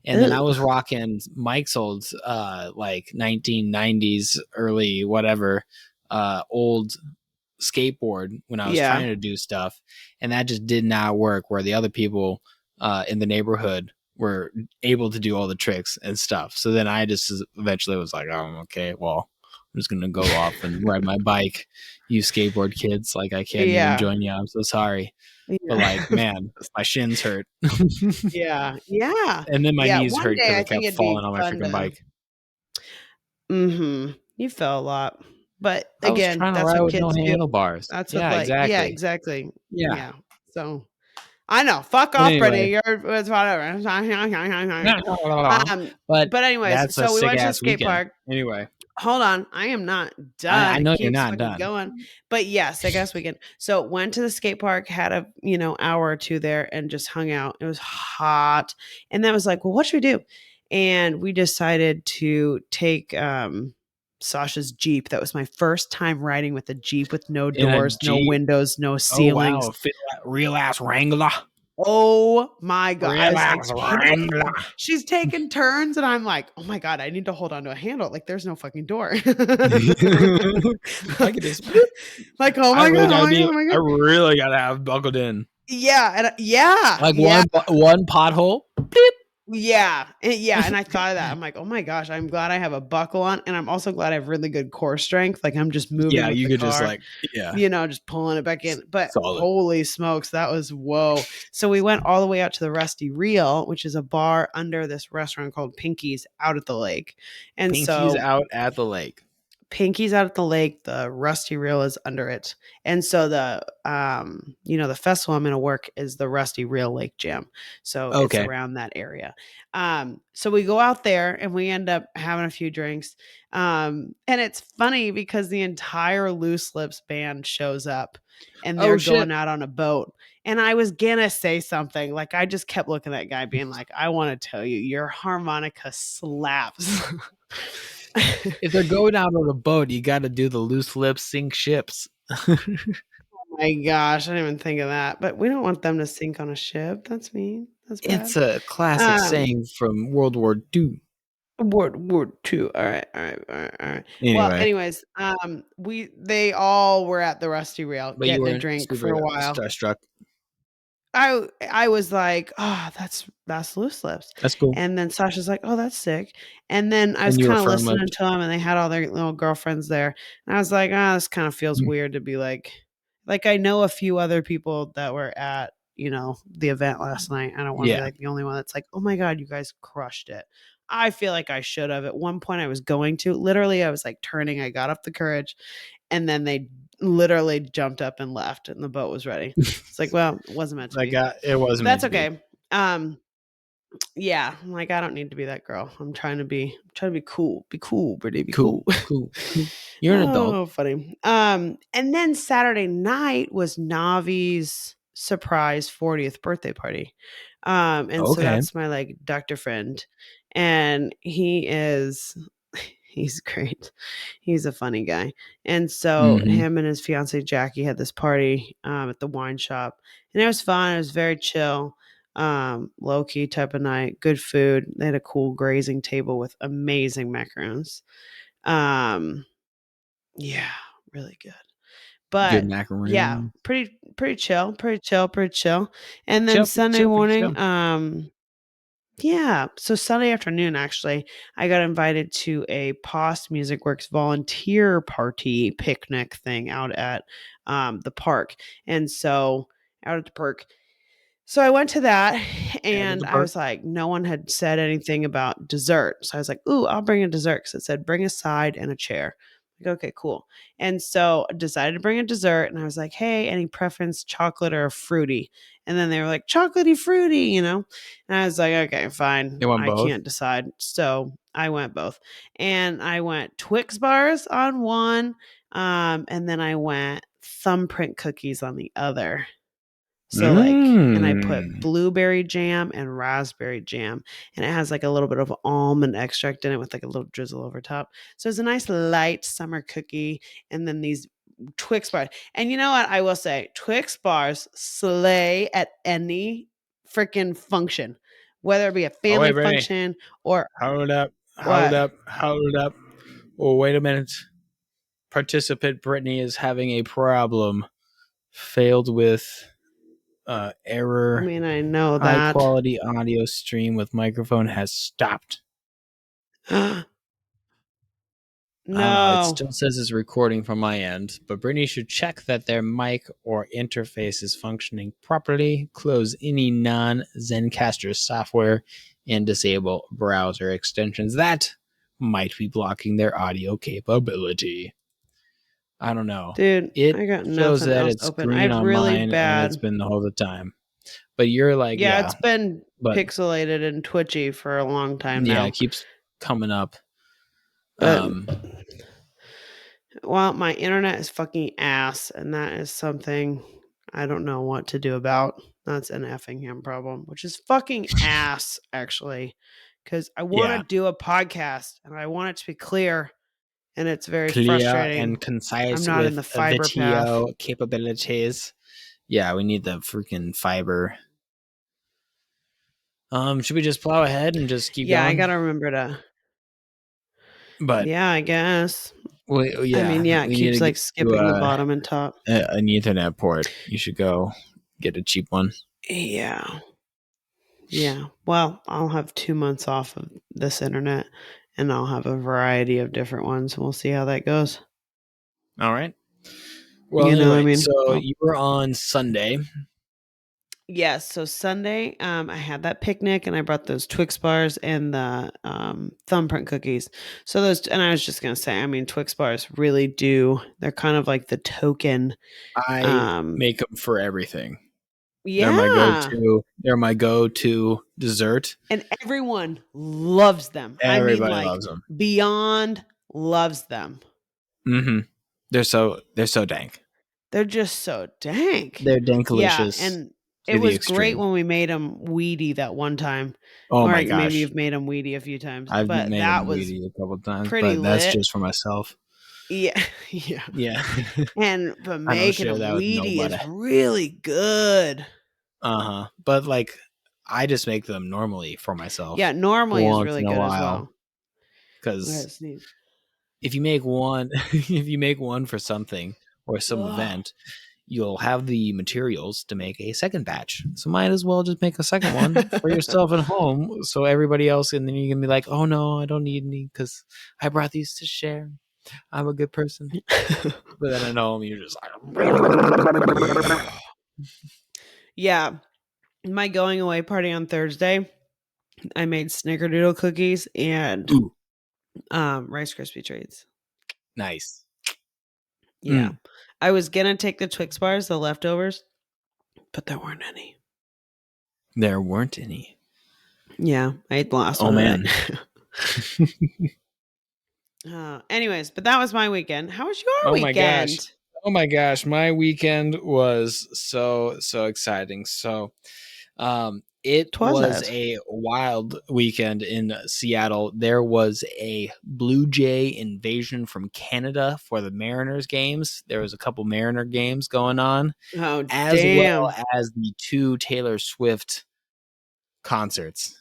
Speaker 1: And then I was rocking Mike's old, like 1990s, early whatever, old skateboard when I was trying to do stuff. And that just did not work, where the other people in the neighborhood were able to do all the tricks and stuff. So then I just eventually was like, oh, okay, well, I'm just going to go off and ride my bike. You skateboard kids, like I can't even join you. I'm so sorry. But like, man, my shins hurt.
Speaker 2: Yeah.
Speaker 1: And then my knees hurt because I kept falling on my freaking bike.
Speaker 2: You fell a lot. But
Speaker 1: I was
Speaker 2: again,
Speaker 1: trying to
Speaker 2: that's
Speaker 1: ride
Speaker 2: what
Speaker 1: with no
Speaker 2: kids do.
Speaker 1: handlebars.
Speaker 2: That's what
Speaker 1: Yeah,
Speaker 2: like yeah,
Speaker 1: exactly.
Speaker 2: exactly.
Speaker 1: Yeah.
Speaker 2: Yeah. So I know. Fuck
Speaker 1: But
Speaker 2: off,
Speaker 1: anyway.
Speaker 2: Brittie. It's whatever.
Speaker 1: But
Speaker 2: But anyways,
Speaker 1: that's a
Speaker 2: so we
Speaker 1: sick
Speaker 2: went to the
Speaker 1: ass
Speaker 2: skate
Speaker 1: weekend.
Speaker 2: park.
Speaker 1: Anyway.
Speaker 2: Hold on. I am not
Speaker 1: I
Speaker 2: done. It
Speaker 1: know you're
Speaker 2: keeps
Speaker 1: not
Speaker 2: fucking
Speaker 1: done.
Speaker 2: going. But yes, I guess we can. So went to the skate park, had a, hour or two there and just hung out. It was hot. And then was like, well, what should we do? And we decided to take Sasha's Jeep. That was my first time riding with a Jeep with no
Speaker 1: In a
Speaker 2: doors, no
Speaker 1: Jeep.
Speaker 2: windows, no
Speaker 1: Oh
Speaker 2: ceilings.
Speaker 1: wow, real ass Wrangler.
Speaker 2: Oh my God. I
Speaker 1: Real
Speaker 2: was like,
Speaker 1: ass Wrangler.
Speaker 2: she's taking turns. And I'm like, oh my God, I need to hold on to a handle. Like there's no fucking door.
Speaker 1: I could just
Speaker 2: like, oh my God, oh my God, oh my
Speaker 1: I
Speaker 2: God.
Speaker 1: really gotta have buckled in.
Speaker 2: Yeah. And yeah.
Speaker 1: Like
Speaker 2: Yeah.
Speaker 1: one pothole. Beep.
Speaker 2: Yeah. And I thought of that. I'm like, oh my gosh, I'm glad I have a buckle on. And I'm also glad I have really good core strength. Like I'm just moving with
Speaker 1: You
Speaker 2: the
Speaker 1: could
Speaker 2: car.
Speaker 1: just
Speaker 2: Just pulling it back in. But
Speaker 1: solid.
Speaker 2: holy smokes, that was whoa. So we went all the way out to the Rusty Reel, which is a bar under this restaurant called Pinky's out at the lake. And
Speaker 1: Pinky's out at the lake.
Speaker 2: Pinky's out at the lake, the Rusty Reel is under it. And so the the festival I'm gonna work is the Rusty Reel Lake Jam. So it's around that area. So we go out there and we end up having a few drinks. And it's funny because the entire Loose Lips band shows up and they're going out on a boat. And I was gonna say something. Like I just kept looking at that guy being like, I want to tell you, your harmonica slaps.
Speaker 1: If they're going out on a boat, you got to do the Loose Lips sink ships.
Speaker 2: Oh my gosh, I didn't even think of that. But we don't want them to sink on a ship. That's mean. That's bad.
Speaker 1: It's a classic saying from World War II.
Speaker 2: World War II. All right. Anyway. Well, anyways, they all were at the Rusty Reel getting a drink for a while.
Speaker 1: Starstruck.
Speaker 2: I was like, oh, that's Loose Lips.
Speaker 1: That's cool.
Speaker 2: And then Sasha's like, oh, that's sick. And then I was kind of listening to them and they had all their little girlfriends there. And I was like, this kind of feels weird to be like I know a few other people that were at, the event last night. I don't want to be like the only one that's like, oh my God, you guys crushed it. I feel like I should have. At one point I was going to. Literally, I was like turning. I got up the courage. And then they literally jumped up and left and the boat was ready. It's like, well, it wasn't meant to be.
Speaker 1: It wasn't.
Speaker 2: That's okay. Yeah, I'm like, I don't need to be that girl. I'm trying to be cool. Be cool, Brittie. Be cool.
Speaker 1: You're an adult.
Speaker 2: Oh, funny. And then Saturday night was Navi's surprise 40th birthday party. And so that's my like doctor friend. And he's great. He's a funny guy. And so him and his fiance Jackie had this party at the wine shop. And it was fun. It was very chill. Low key type of night, good food. They had a cool grazing table with amazing macaroons. Yeah, really good. But
Speaker 1: good macaroon.
Speaker 2: Yeah, pretty chill. And then Sunday morning, yeah. So Sunday afternoon, actually, I got invited to a Post Music Works volunteer party picnic thing out at the park. And so out at the park. So I went to that and I was like, no one had said anything about dessert. So I was like, ooh, I'll bring a dessert. Because it said, bring a side and a chair. Like, okay, cool. And so I decided to bring a dessert. And I was like, hey, any preference, chocolate or fruity? And then they were like, chocolatey fruity, And I was like, okay, fine. I can't decide. So I went both. And I went Twix bars on one. And then I went thumbprint cookies on the other. So and I put blueberry jam and raspberry jam, and it has like a little bit of almond extract in it with like a little drizzle over top. So it's a nice light summer cookie. And then these Twix bars. And you know what? I will say Twix bars slay at any freaking function, whether it be a family function or
Speaker 1: hold up. Oh, wait a minute. Participant Brittany is having a problem. Failed with error.
Speaker 2: I mean, I know
Speaker 1: high
Speaker 2: that.
Speaker 1: Quality audio stream with microphone has stopped.
Speaker 2: No.
Speaker 1: It still says it's recording from my end, but Brittany should check that their mic or interface is functioning properly, close any non-Zencastr software, and disable browser extensions. That might be blocking their audio capability. I don't know.
Speaker 2: Dude,
Speaker 1: it
Speaker 2: I got
Speaker 1: shows
Speaker 2: nothing
Speaker 1: that
Speaker 2: else
Speaker 1: it's
Speaker 2: open. I
Speaker 1: green
Speaker 2: have
Speaker 1: on
Speaker 2: really
Speaker 1: mine, and it's
Speaker 2: bad.
Speaker 1: been the whole time. But you're like,
Speaker 2: yeah, it's been pixelated and twitchy for a long time now.
Speaker 1: Yeah, it keeps coming up.
Speaker 2: But well, my internet is fucking ass, and that is something I don't know what to do about. That's an Effingham problem, which is fucking ass, actually, because I want to do a podcast and I want it to be clear, and it's very frustrating
Speaker 1: and concise.
Speaker 2: I'm not
Speaker 1: with
Speaker 2: in the fiber path
Speaker 1: capabilities. Yeah, we need the freaking fiber. Should we just plow ahead and just keep going?
Speaker 2: I gotta remember to.
Speaker 1: But
Speaker 2: yeah, I guess.
Speaker 1: yeah,
Speaker 2: I mean, yeah, it keeps like skipping the bottom and top.
Speaker 1: An Ethernet port. You should go get a cheap one.
Speaker 2: Yeah. Yeah. Well, I'll have 2 months off of this internet, and I'll have a variety of different ones. We'll see how that goes.
Speaker 1: All right. Well,
Speaker 2: you know
Speaker 1: anyway,
Speaker 2: what I mean?
Speaker 1: So you were on Sunday.
Speaker 2: Yes. So Sunday, I had that picnic, and I brought those Twix bars and the thumbprint cookies. So those, and I was just gonna say, I mean, Twix bars really do. They're kind of like the token.
Speaker 1: I make them for everything.
Speaker 2: Yeah.
Speaker 1: They're my go-to dessert.
Speaker 2: And everyone loves them.
Speaker 1: Everybody loves them.
Speaker 2: Beyond loves them.
Speaker 1: Mm-hmm. They're so dank.
Speaker 2: They're just so dank.
Speaker 1: They're dankalicious.
Speaker 2: Yeah, and it was great when we made them weedy that one time.
Speaker 1: Oh my gosh.
Speaker 2: Maybe you've made them weedy a few times.
Speaker 1: I've
Speaker 2: but
Speaker 1: made
Speaker 2: that
Speaker 1: them
Speaker 2: was
Speaker 1: weedy a couple of times,
Speaker 2: pretty
Speaker 1: but that's
Speaker 2: lit.
Speaker 1: just for myself.
Speaker 2: Yeah. But making them weedy is really good.
Speaker 1: But like, I just make them normally for myself.
Speaker 2: Yeah, normally is really good as well.
Speaker 1: Because if you make one for something or some event, you'll have the materials to make a second batch. So might as well just make a second one for yourself at home, so everybody else, and then you can be like, oh no, I don't need any because I brought these to share. I'm a good person. But then at home, you're just like,
Speaker 2: yeah. My going away party on Thursday, I made snickerdoodle cookies and Rice Krispie treats.
Speaker 1: Nice.
Speaker 2: Yeah. I was gonna take the Twix bars, the leftovers, but there weren't any.
Speaker 1: There weren't any.
Speaker 2: Yeah, I ate the last one. Oh man. Anyways, but that was my weekend. How was your weekend?
Speaker 1: Oh my gosh, my weekend was so exciting. So, it was a wild weekend in Seattle. There was a Blue Jay invasion from Canada for the Mariners games. There was a couple Mariner games going on.
Speaker 2: Oh,
Speaker 1: as well as the 2 Taylor Swift concerts.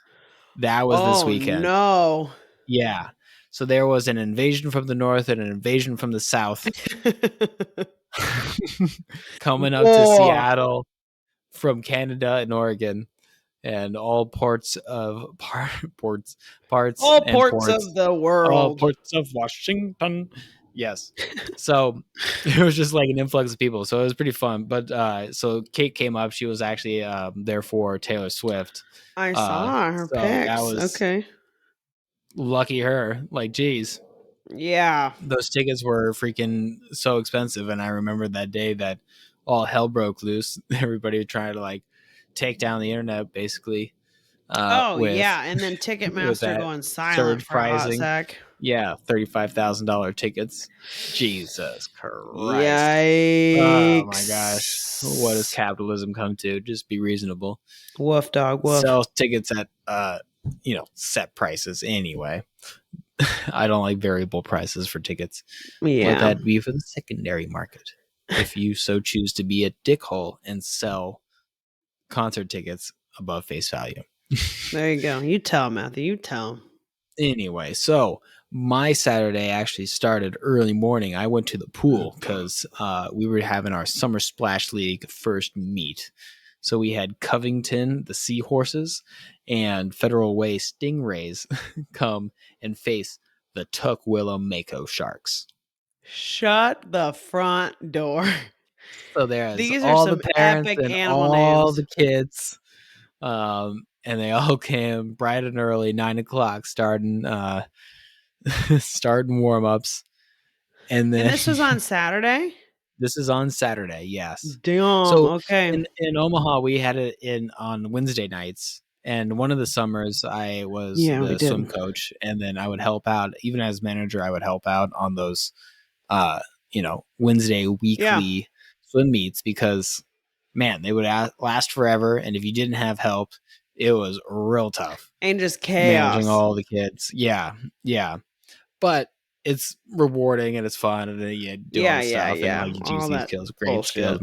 Speaker 1: That was this weekend.
Speaker 2: Oh no.
Speaker 1: Yeah. So there was an invasion from the north and an invasion from the south coming up to Seattle from Canada and Oregon, and all parts of the
Speaker 2: world,
Speaker 1: all ports of Washington. Yes. So it was just like an influx of people. So it was pretty fun. But so Kate came up. She was actually there for Taylor Swift.
Speaker 2: I saw her pics. That was okay.
Speaker 1: Lucky her. Like, geez.
Speaker 2: Yeah.
Speaker 1: Those tickets were freaking so expensive. And I remember that day that all hell broke loose. Everybody was trying to like take down the internet, basically.
Speaker 2: Yeah. And then Ticketmaster going silent for pricing. A hot sec.
Speaker 1: Yeah, $35,000 tickets. Jesus Christ.
Speaker 2: Yikes.
Speaker 1: Oh my gosh. What does capitalism come to? Just be reasonable.
Speaker 2: Woof, dog, woof.
Speaker 1: Sell tickets at set prices anyway. I don't like variable prices for tickets.
Speaker 2: Yeah.
Speaker 1: Let that be for the secondary market. If you so choose to be a dickhole and sell concert tickets above face value.
Speaker 2: There you go. You tell, Matthew. You tell.
Speaker 1: Anyway, so my Saturday actually started early morning. I went to the pool because we were having our Summer Splash League first meet. So we had Covington, the Seahorses, and Federal Way Stingrays come and face the Tukwila Mako Sharks.
Speaker 2: Shut the front door.
Speaker 1: So there's all the parents and all the kids. And they all came bright and early, 9 o'clock, starting starting warm-ups. And
Speaker 2: this was on Saturday?
Speaker 1: This is on Saturday, yes.
Speaker 2: Damn,
Speaker 1: so
Speaker 2: okay.
Speaker 1: In Omaha, we had it on Wednesday nights. And one of the summers, I was the swim coach, and then I would help out. Even as manager, I would help out on those, Wednesday weekly swim meets because, man, they would last forever. And if you didn't have help, it was real tough.
Speaker 2: And just chaos.
Speaker 1: Managing all the kids. Yeah. But it's rewarding and it's fun, and then you do all the stuff and like you teach these skills, great skills.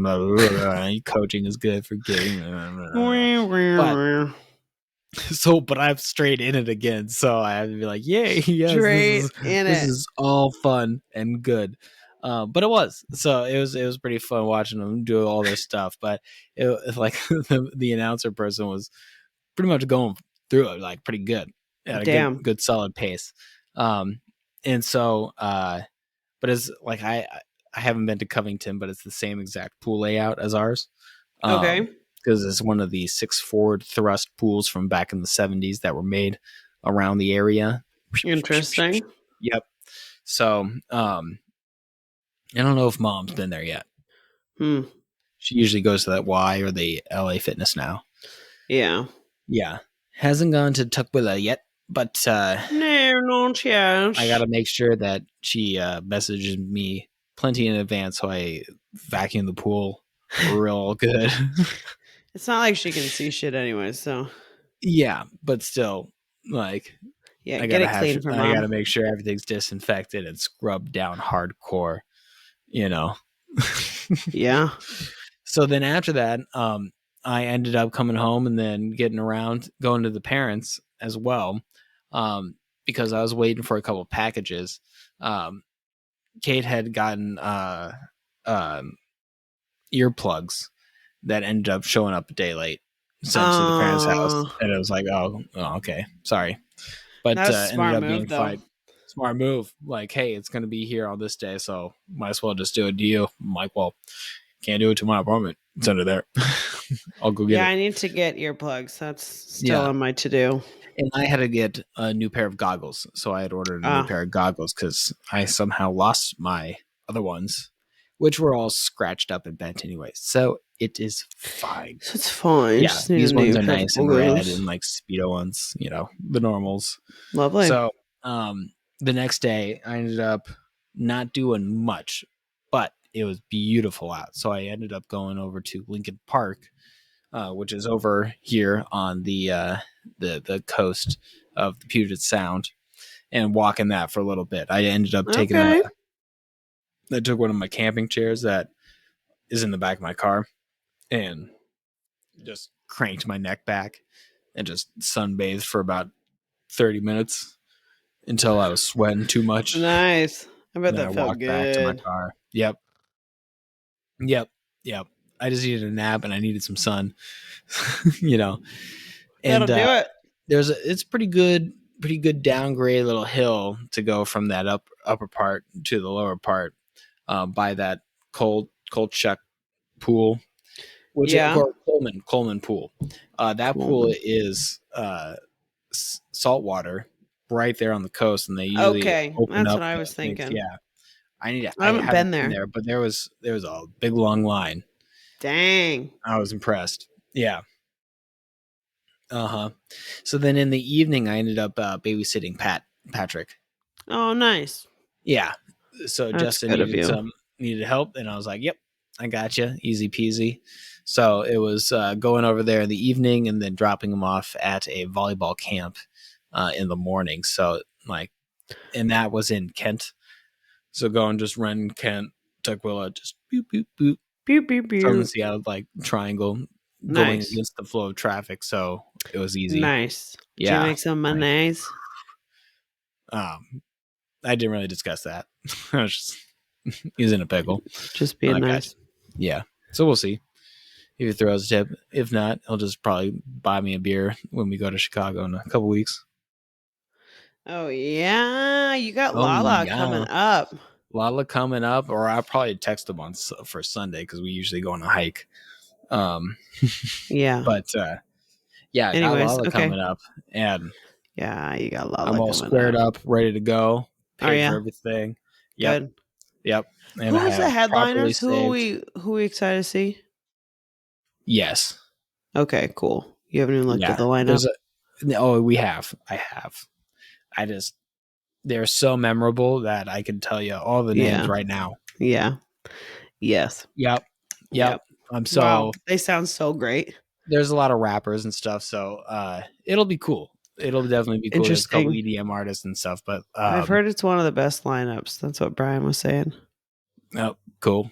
Speaker 1: Coaching is good for getting. But I'm straight in it again, so I have to be like, yay, yes, this is all fun and good. But it was pretty fun watching them do all their stuff. But it's like the announcer person was pretty much going through it like pretty good at a good solid pace. And so, but it's like I haven't been to Covington, but it's the same exact pool layout as ours.
Speaker 2: Okay.
Speaker 1: Because it's one of the 6 forward thrust pools from back in the 70s that were made around the area.
Speaker 2: Interesting.
Speaker 1: Yep. So, I don't know if Mom's been there yet. She usually goes to that Y or the LA Fitness now.
Speaker 2: Yeah.
Speaker 1: Yeah. Hasn't gone to Tukwila yet. But
Speaker 2: no, not yet.
Speaker 1: I got to make sure that she messages me plenty in advance so I vacuum the pool real good.
Speaker 2: It's not like she can see shit anyway, so.
Speaker 1: Yeah, but still, like,
Speaker 2: I get it clean for Mom.
Speaker 1: I got to make sure everything's disinfected and scrubbed down hardcore,
Speaker 2: Yeah.
Speaker 1: So then after that, I ended up coming home and then getting around, going to the parents as well. Because I was waiting for a couple of packages. Kate had gotten earplugs that ended up showing up a day late, sent to the parents' house, and it was like, oh okay, sorry, but ended up being fine. Smart move. Like, hey, it's gonna be here on this day, so might as well just do it to you. I'm like, well, can't do it to my apartment. It's under there. I'll go get it.
Speaker 2: Yeah, I need to get earplugs. That's still on my to-do.
Speaker 1: And I had to get a new pair of goggles. So I had ordered a new pair of goggles because I somehow lost my other ones, which were all scratched up and bent anyway. So it is fine.
Speaker 2: So it's fine.
Speaker 1: Yeah, these ones are nice and red and like Speedo ones, the normals.
Speaker 2: Lovely.
Speaker 1: So the next day I ended up not doing much, but it was beautiful out. So I ended up going over to Lincoln Park, which is over here on the coast of the Puget Sound, and walking that for a little bit. I ended up taking I took one of my camping chairs that is in the back of my car and just cranked my neck back and just sunbathed for about 30 minutes until I was sweating too much.
Speaker 2: Nice. I bet that felt good.
Speaker 1: Back to my car. Yep. I just needed a nap and I needed some sun. And
Speaker 2: that'll do it.
Speaker 1: It's pretty good downgrade little hill to go from that upper part to the lower part, by that cold chuck pool, which is Coleman pool. That pool is salt water right there on the coast, and they usually open
Speaker 2: that's
Speaker 1: up.
Speaker 2: What I was thinking.
Speaker 1: Yeah, I
Speaker 2: haven't been there,
Speaker 1: but there was a big long line.
Speaker 2: Dang,
Speaker 1: I was impressed. Yeah. So then in the evening, I ended up babysitting Patrick.
Speaker 2: Oh, nice.
Speaker 1: Yeah. So that's Justin needed help, and I was like, "Yep, I got you, easy peasy." So it was going over there in the evening, and then dropping him off at a volleyball camp in the morning. So and that was in Kent. So going just run Kent, Tukwila, just boop boop boop,
Speaker 2: boop boop boop.
Speaker 1: From the Seattle triangle. Going against the flow of traffic, so it was easy.
Speaker 2: Nice.
Speaker 1: Yeah.
Speaker 2: Did you make some mayonnaise?
Speaker 1: I didn't really discuss that. I was just using a pickle.
Speaker 2: Just being nice.
Speaker 1: Yeah. So we'll see if he throws a tip. If not, he'll just probably buy me a beer when we go to Chicago in a couple weeks.
Speaker 2: Oh yeah, you got Lala coming up.
Speaker 1: Lala coming up, or I'll probably text him for Sunday because we usually go on a hike.
Speaker 2: Yeah,
Speaker 1: but I got Lala coming up, and
Speaker 2: you got Lala.
Speaker 1: I'm all squared up, ready to go. paid for everything. Yep.
Speaker 2: Good.
Speaker 1: Yep. And
Speaker 2: Who's the headliners? Who are we excited to see?
Speaker 1: Yes.
Speaker 2: Okay, cool. You haven't even looked at the lineup.
Speaker 1: We have. I have. They're so memorable that I can tell you all the names right now.
Speaker 2: Yeah. Yes.
Speaker 1: Yep.
Speaker 2: Wow. They sound so great.
Speaker 1: There's a lot of rappers and stuff, so it'll be cool. It'll definitely be cool. There's a couple EDM artists and stuff, but
Speaker 2: I've heard it's one of the best lineups. That's what Brian was saying.
Speaker 1: Oh, cool.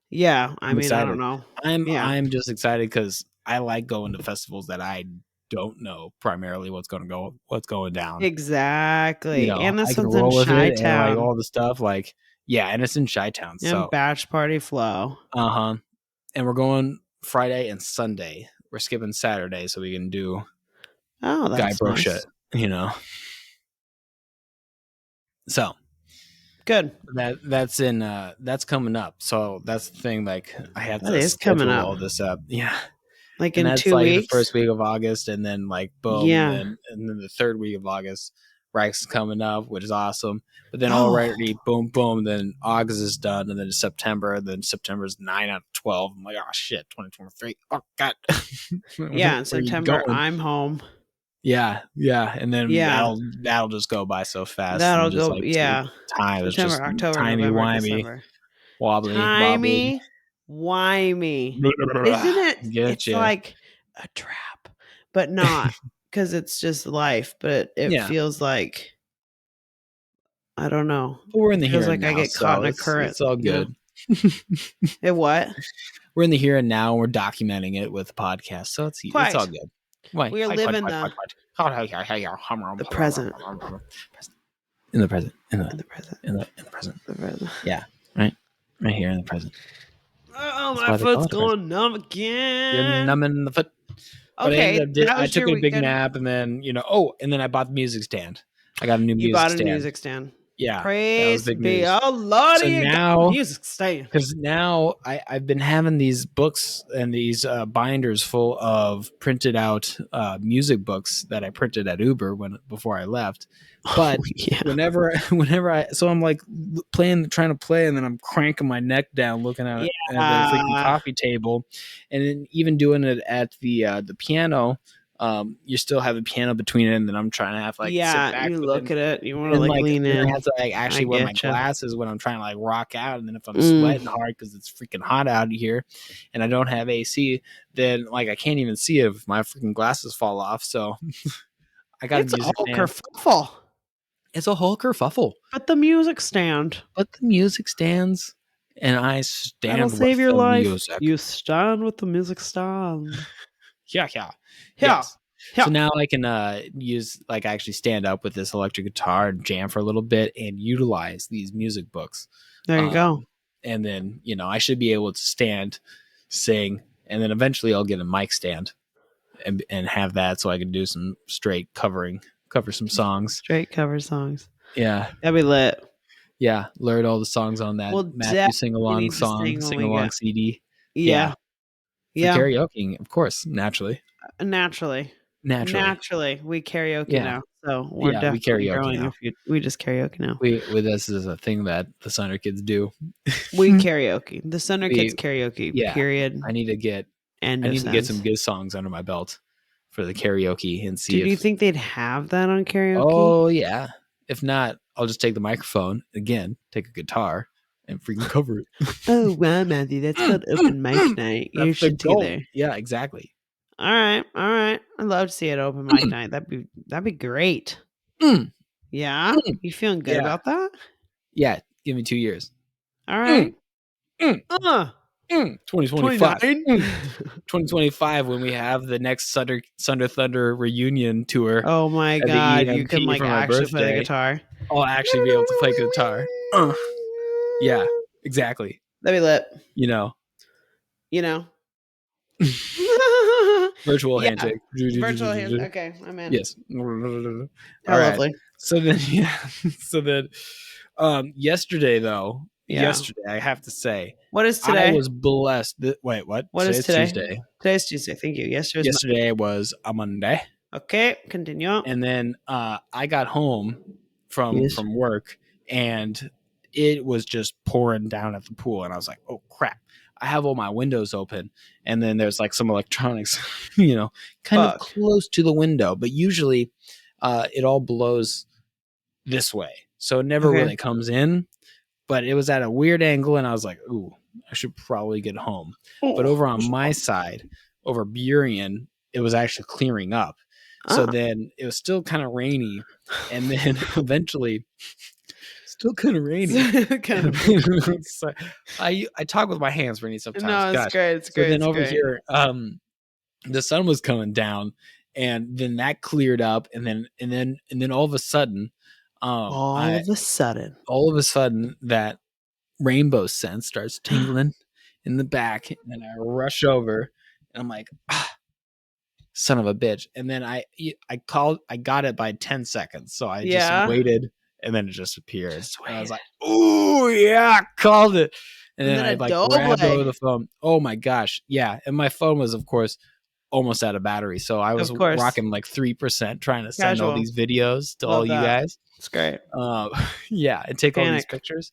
Speaker 2: Yeah, I'm excited. I don't know.
Speaker 1: I'm just excited because I like going to festivals that I don't know primarily what's going down.
Speaker 2: Exactly. And this one's
Speaker 1: in
Speaker 2: Chi-Town.
Speaker 1: And like all the stuff, like and it's in Chi-Town. So
Speaker 2: Batch Party Flow.
Speaker 1: And we're going Friday and Sunday. We're skipping Saturday so we can do
Speaker 2: that's
Speaker 1: Guy Bro
Speaker 2: nice.
Speaker 1: shit, So
Speaker 2: good.
Speaker 1: That's that's coming up. So that's the thing. Like I have
Speaker 2: to schedule
Speaker 1: all this up. Yeah.
Speaker 2: Like in 2 weeks,
Speaker 1: the first week of August, and then like boom, and then the third week of August, Rex coming up, which is awesome. But then already boom, then August is done, and then it's September. Then September's 9 out of 12. I'm like, oh shit, 2023. Oh god.
Speaker 2: In September I'm home.
Speaker 1: Yeah, and then that'll just go by so fast.
Speaker 2: That'll go,
Speaker 1: time. It's just
Speaker 2: October,
Speaker 1: timey
Speaker 2: November,
Speaker 1: wimey,
Speaker 2: December.
Speaker 1: wobbly,
Speaker 2: wimey. Isn't it? It's like a trap, but not because it's just life. But it feels like I don't know.
Speaker 1: But we're in the here and
Speaker 2: like
Speaker 1: now,
Speaker 2: I get caught in a current.
Speaker 1: It's all good.
Speaker 2: It what?
Speaker 1: We're in the here and now. And we're documenting it with podcasts, so it's all good.
Speaker 2: We are living the present.
Speaker 1: In the present. Yeah, right here in the present.
Speaker 2: Oh, my foot's going numb again.
Speaker 1: You're numbing the foot.
Speaker 2: Okay,
Speaker 1: I took a big nap, and then and then I bought the music stand. I got a new music stand.
Speaker 2: You bought a music stand.
Speaker 1: Yeah,
Speaker 2: praise be Allah.
Speaker 1: So now,
Speaker 2: music stand.
Speaker 1: Because now I've been having these books and these binders full of printed out music books that I printed at Uber before I left. But whenever I'm like trying to play, and then I'm cranking my neck down, looking at the freaking coffee table, and then even doing it at the piano. You still have a piano between it, and then I'm trying to have sit back.
Speaker 2: You look at it. You want to lean in.
Speaker 1: I have to actually wear my glasses when I'm trying to rock out, and then if I'm sweating hard because it's freaking hot out here, and I don't have AC, then I can't even see it if my freaking glasses fall off. So I got a music stand.
Speaker 2: Kerfuffle.
Speaker 1: It's a whole kerfuffle.
Speaker 2: But the music stand.
Speaker 1: Stands, and I stand.
Speaker 2: That'll save your life.
Speaker 1: Music.
Speaker 2: You stand with the music stand.
Speaker 1: Yeah. Yes. So now I can use actually stand up with this electric guitar and jam for a little bit and utilize these music books.
Speaker 2: There you go.
Speaker 1: And then I should be able to stand, sing, and then eventually I'll get a mic stand and have that so I can do some straight cover some songs.
Speaker 2: Straight cover songs.
Speaker 1: Yeah,
Speaker 2: that'd be lit.
Speaker 1: Yeah, learn all the songs on that Matthew sing along CD.
Speaker 2: Yeah.
Speaker 1: Karaoke, of course, naturally.
Speaker 2: We karaoke now, so we're definitely growing. Now. We just karaoke now.
Speaker 1: This is a thing that the Sunderkids do.
Speaker 2: We karaoke. The Sunderkids karaoke.
Speaker 1: Yeah,
Speaker 2: period.
Speaker 1: I need to get some good songs under my belt for the karaoke and see.
Speaker 2: Do you think they'd have that on karaoke?
Speaker 1: Oh yeah. If not, I'll just take the microphone again, take a guitar, and freaking cover it.
Speaker 2: Oh wow, Matthew, that's called open mic night. You should be there.
Speaker 1: Yeah, exactly.
Speaker 2: All right. I'd love to see it open mic night. That'd be great. Yeah, you feeling good about that?
Speaker 1: Yeah, give me 2 years.
Speaker 2: All right.
Speaker 1: 2025. 2025 when we have the next Sunder Thunder reunion tour.
Speaker 2: Oh my god, you can actually play the guitar.
Speaker 1: I'll actually be able to play guitar. Yeah, exactly.
Speaker 2: That'd be lit.
Speaker 1: You know. Virtual handshake.
Speaker 2: Virtual handshake. Okay, I'm in.
Speaker 1: Yes.
Speaker 2: How lovely.
Speaker 1: So then, yesterday though. Yesterday, I have to say.
Speaker 2: What is today?
Speaker 1: I was blessed. Wait, what?
Speaker 2: What is today?
Speaker 1: Tuesday.
Speaker 2: Today's Tuesday. Thank you.
Speaker 1: Yesterday was a Monday.
Speaker 2: Okay, continue.
Speaker 1: And then I got home from work, and it was just pouring down at the pool. And I was like, oh crap, I have all my windows open. And then there's like some electronics, kind of close to the window, but usually it all blows this way. So it never really comes in, but it was at a weird angle. And I was like, ooh, I should probably get home. But over on my side, over Burien, it was actually clearing up. So then it was still kind of rainy. And then eventually, still kind of rainy. So I talk with my hands rainy sometimes.
Speaker 2: No, it's great. It's great.
Speaker 1: So then over here, the sun was coming down, and then that cleared up, and then all of a sudden, all of a sudden, that rainbow scent starts tingling in the back, and I rush over, and I'm like, son of a bitch. And then I got it by 10 seconds. So I just waited, and then it just appeared. And I was like, ooh, yeah, called it. And then I grabbed over the phone. Oh my gosh. Yeah. And my phone was, of course, almost out of battery. So I was rocking like 3% trying to send all these videos to all you guys.
Speaker 2: It's great.
Speaker 1: Yeah. And take all these pictures.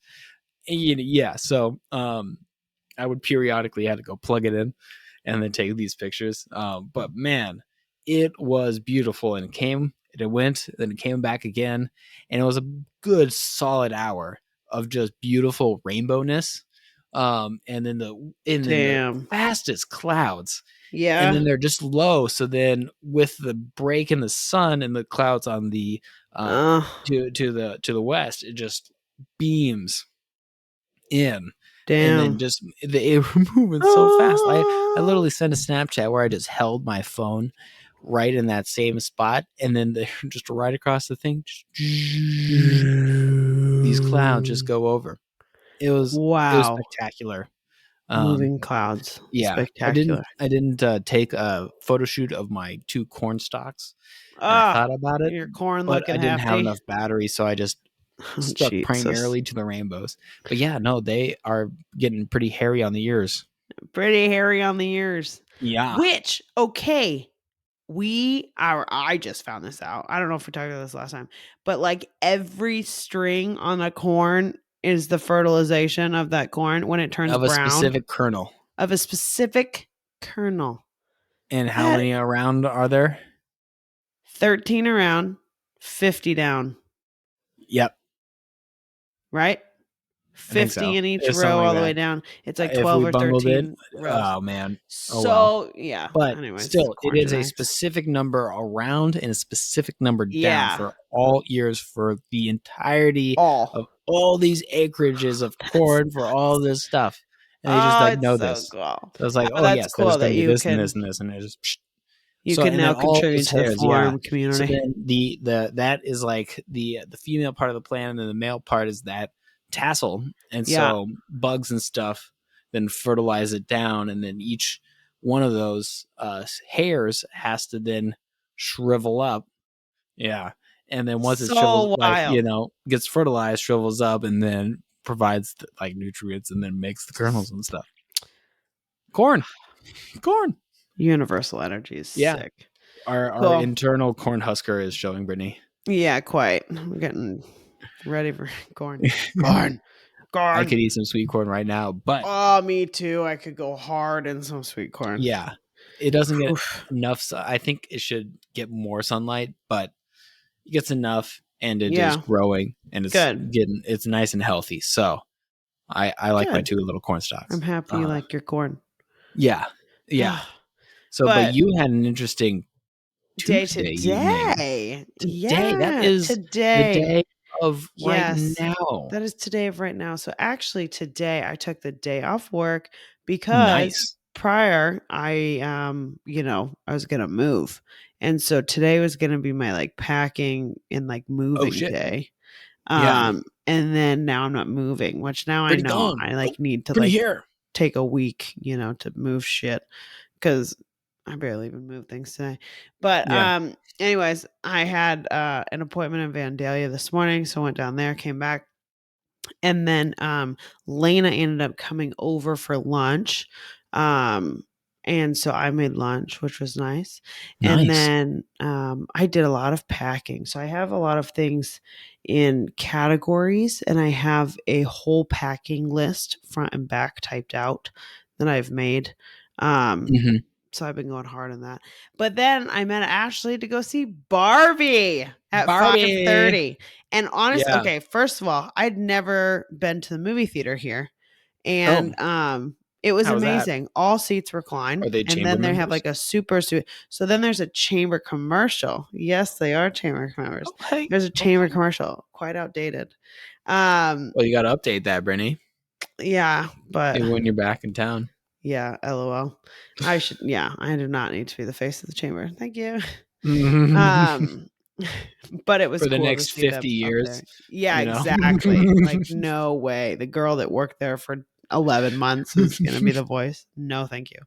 Speaker 1: And, yeah. So I would periodically have to go plug it in and then take these pictures. But man, it was beautiful, and it went, then it came back again, and it was a good solid hour of just beautiful rainbowness. And then the fastest clouds. Yeah. And then they're just low. So then with the break in the sun and the clouds on the to the west, it just beams in. Damn. And then just they were moving so fast. I literally sent a Snapchat where I just held my phone right in that same spot, and then they're just right across the thing. These clouds just go over. It was spectacular.
Speaker 2: Moving clouds.
Speaker 1: Yeah.
Speaker 2: Spectacular.
Speaker 1: I didn't take a photo shoot of my 2 corn stalks. I thought about it.
Speaker 2: Your corn
Speaker 1: but
Speaker 2: looking
Speaker 1: I didn't
Speaker 2: hefty.
Speaker 1: have enough battery, so I just stuck primarily to the rainbows. But yeah, no, they are getting pretty hairy on the ears.
Speaker 2: Pretty hairy on the ears.
Speaker 1: Yeah.
Speaker 2: Which, I just found this out. I don't know if we talked about this last time, but like every string on a corn is the fertilization of that corn when it turns brown.
Speaker 1: Of a specific kernel.
Speaker 2: Of a specific kernel.
Speaker 1: And how many around are there?
Speaker 2: 13 around, 50 down.
Speaker 1: Yep.
Speaker 2: Right? 50 in each row all the way down. It's like 12 or 13 rows.
Speaker 1: Oh man.
Speaker 2: Yeah.
Speaker 1: But anyways, still, it is a specific number around and a specific number down for all years for the entirety of all these acreages of corn for all this stuff. And they just know this. Cool. So I was like, yes, cool, there's going to be this and this and this, and it just.
Speaker 2: You can now contribute to the farm community.
Speaker 1: So then that is like the female part of the plant, and then the male part is that tassel, and so bugs and stuff then fertilize it down, and then each one of those hairs has to then shrivel up. Yeah. And then once it shrivels, gets fertilized, shrivels up, and then provides like nutrients, and then makes the kernels and stuff. Corn.
Speaker 2: Universal energy is sick.
Speaker 1: Our internal corn husker is showing, Brittany.
Speaker 2: Yeah, quite. I'm getting ready for corn. Corn.
Speaker 1: I could eat some sweet corn right now, but
Speaker 2: me too. I could go hard in some sweet corn.
Speaker 1: Yeah, it doesn't get enough. I think it should get more sunlight, but it gets enough, and it is growing, and it's it's nice and healthy. So I like my 2 little corn stalks.
Speaker 2: I'm happy you like your corn.
Speaker 1: Yeah. So, but you had an interesting Tuesday
Speaker 2: today.
Speaker 1: Yeah, that is
Speaker 2: today.
Speaker 1: The day of right now.
Speaker 2: That is today of right now. So actually today I took the day off work because prior I was going to move. And so today was going to be my like packing and like moving day. And then now I'm not moving, which now I know I like need to like take a week, to move shit, because I barely even moved things today. But anyways, I had an appointment in Vandalia this morning, so I went down there, came back, and then Lena ended up coming over for lunch. And so I made lunch, which was nice. And then I did a lot of packing. So I have a lot of things in categories, and I have a whole packing list, front and back, typed out that I've made. So I've been going hard on that. But then I met Ashley to go see Barbie at 5:30. And honestly, okay, first of all, I'd never been to the movie theater here. And it was amazing. All seats recline.
Speaker 1: Are they chamber
Speaker 2: and then they
Speaker 1: members?
Speaker 2: have like a super suite. So then there's a chamber commercial. Yes, they are chamber members. Oh, hey. There's a chamber commercial. Quite outdated.
Speaker 1: Well, you got to update that, Brittie.
Speaker 2: Yeah, but
Speaker 1: when you're back in town.
Speaker 2: Yeah, LOL. I should. Yeah, I do not need to be the face of the chamber. Thank you. But it was
Speaker 1: for the
Speaker 2: cool
Speaker 1: next 50 years.
Speaker 2: Yeah, exactly. Like, no way. The girl that worked there for 11 months is going to be the voice. No, thank you.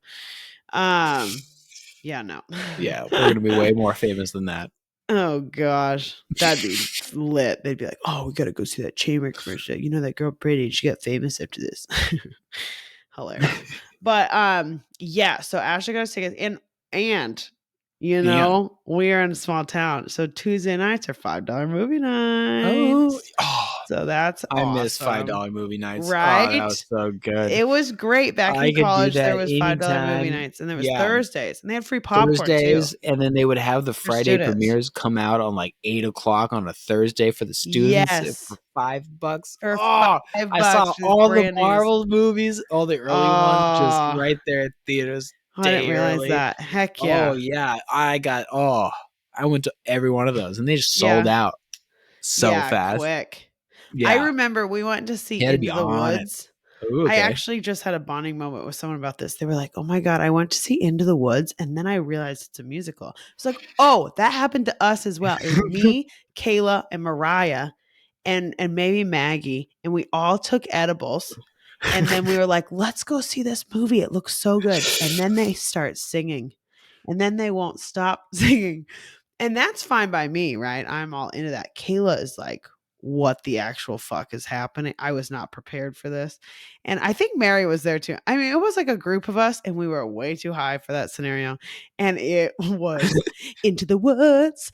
Speaker 2: Yeah, no.
Speaker 1: Yeah, we're going to be way more famous than that.
Speaker 2: Oh gosh, that'd be lit. They'd be like, "Oh, we got to go see that chamber commercial. You know that girl Brittie? She got famous after this." Hilarious. But yeah, so Ashley got us tickets, and you know, we are in a small town, so Tuesday nights are $5 movie nights. So that's
Speaker 1: I
Speaker 2: awesome.
Speaker 1: miss $5 movie nights.
Speaker 2: Right?
Speaker 1: Oh, that was so good.
Speaker 2: It was great back in college. There was $5 movie nights, and there was Thursdays, and they had free popcorn too.
Speaker 1: And then they would have the Friday premieres come out on like 8:00 on a Thursday for the students for $5.
Speaker 2: For $5,
Speaker 1: I saw all the Marvel movies, all the early ones, just right there at theaters.
Speaker 2: I didn't realize that. Heck yeah!
Speaker 1: Oh yeah, I went to every one of those, and they just sold out so fast,
Speaker 2: quick. Yeah. I remember we went to see Into the Woods.
Speaker 1: Ooh, okay.
Speaker 2: I actually just had a bonding moment with someone about this. They were like, "Oh my God, I went to see Into the Woods, and then I realized it's a musical." It's like, "Oh, that happened to us as well." It was me, Kayla, and Mariah, and maybe Maggie, and we all took edibles. And then we were like, "Let's go see this movie. It looks so good." And then they start singing, and then they won't stop singing. And that's fine by me, right? I'm all into that. Kayla is like, "What the actual fuck is happening?" I was not prepared for this. And I think Mary was there too. I mean, it was like a group of us, and we were way too high for that scenario. And it was into the woods,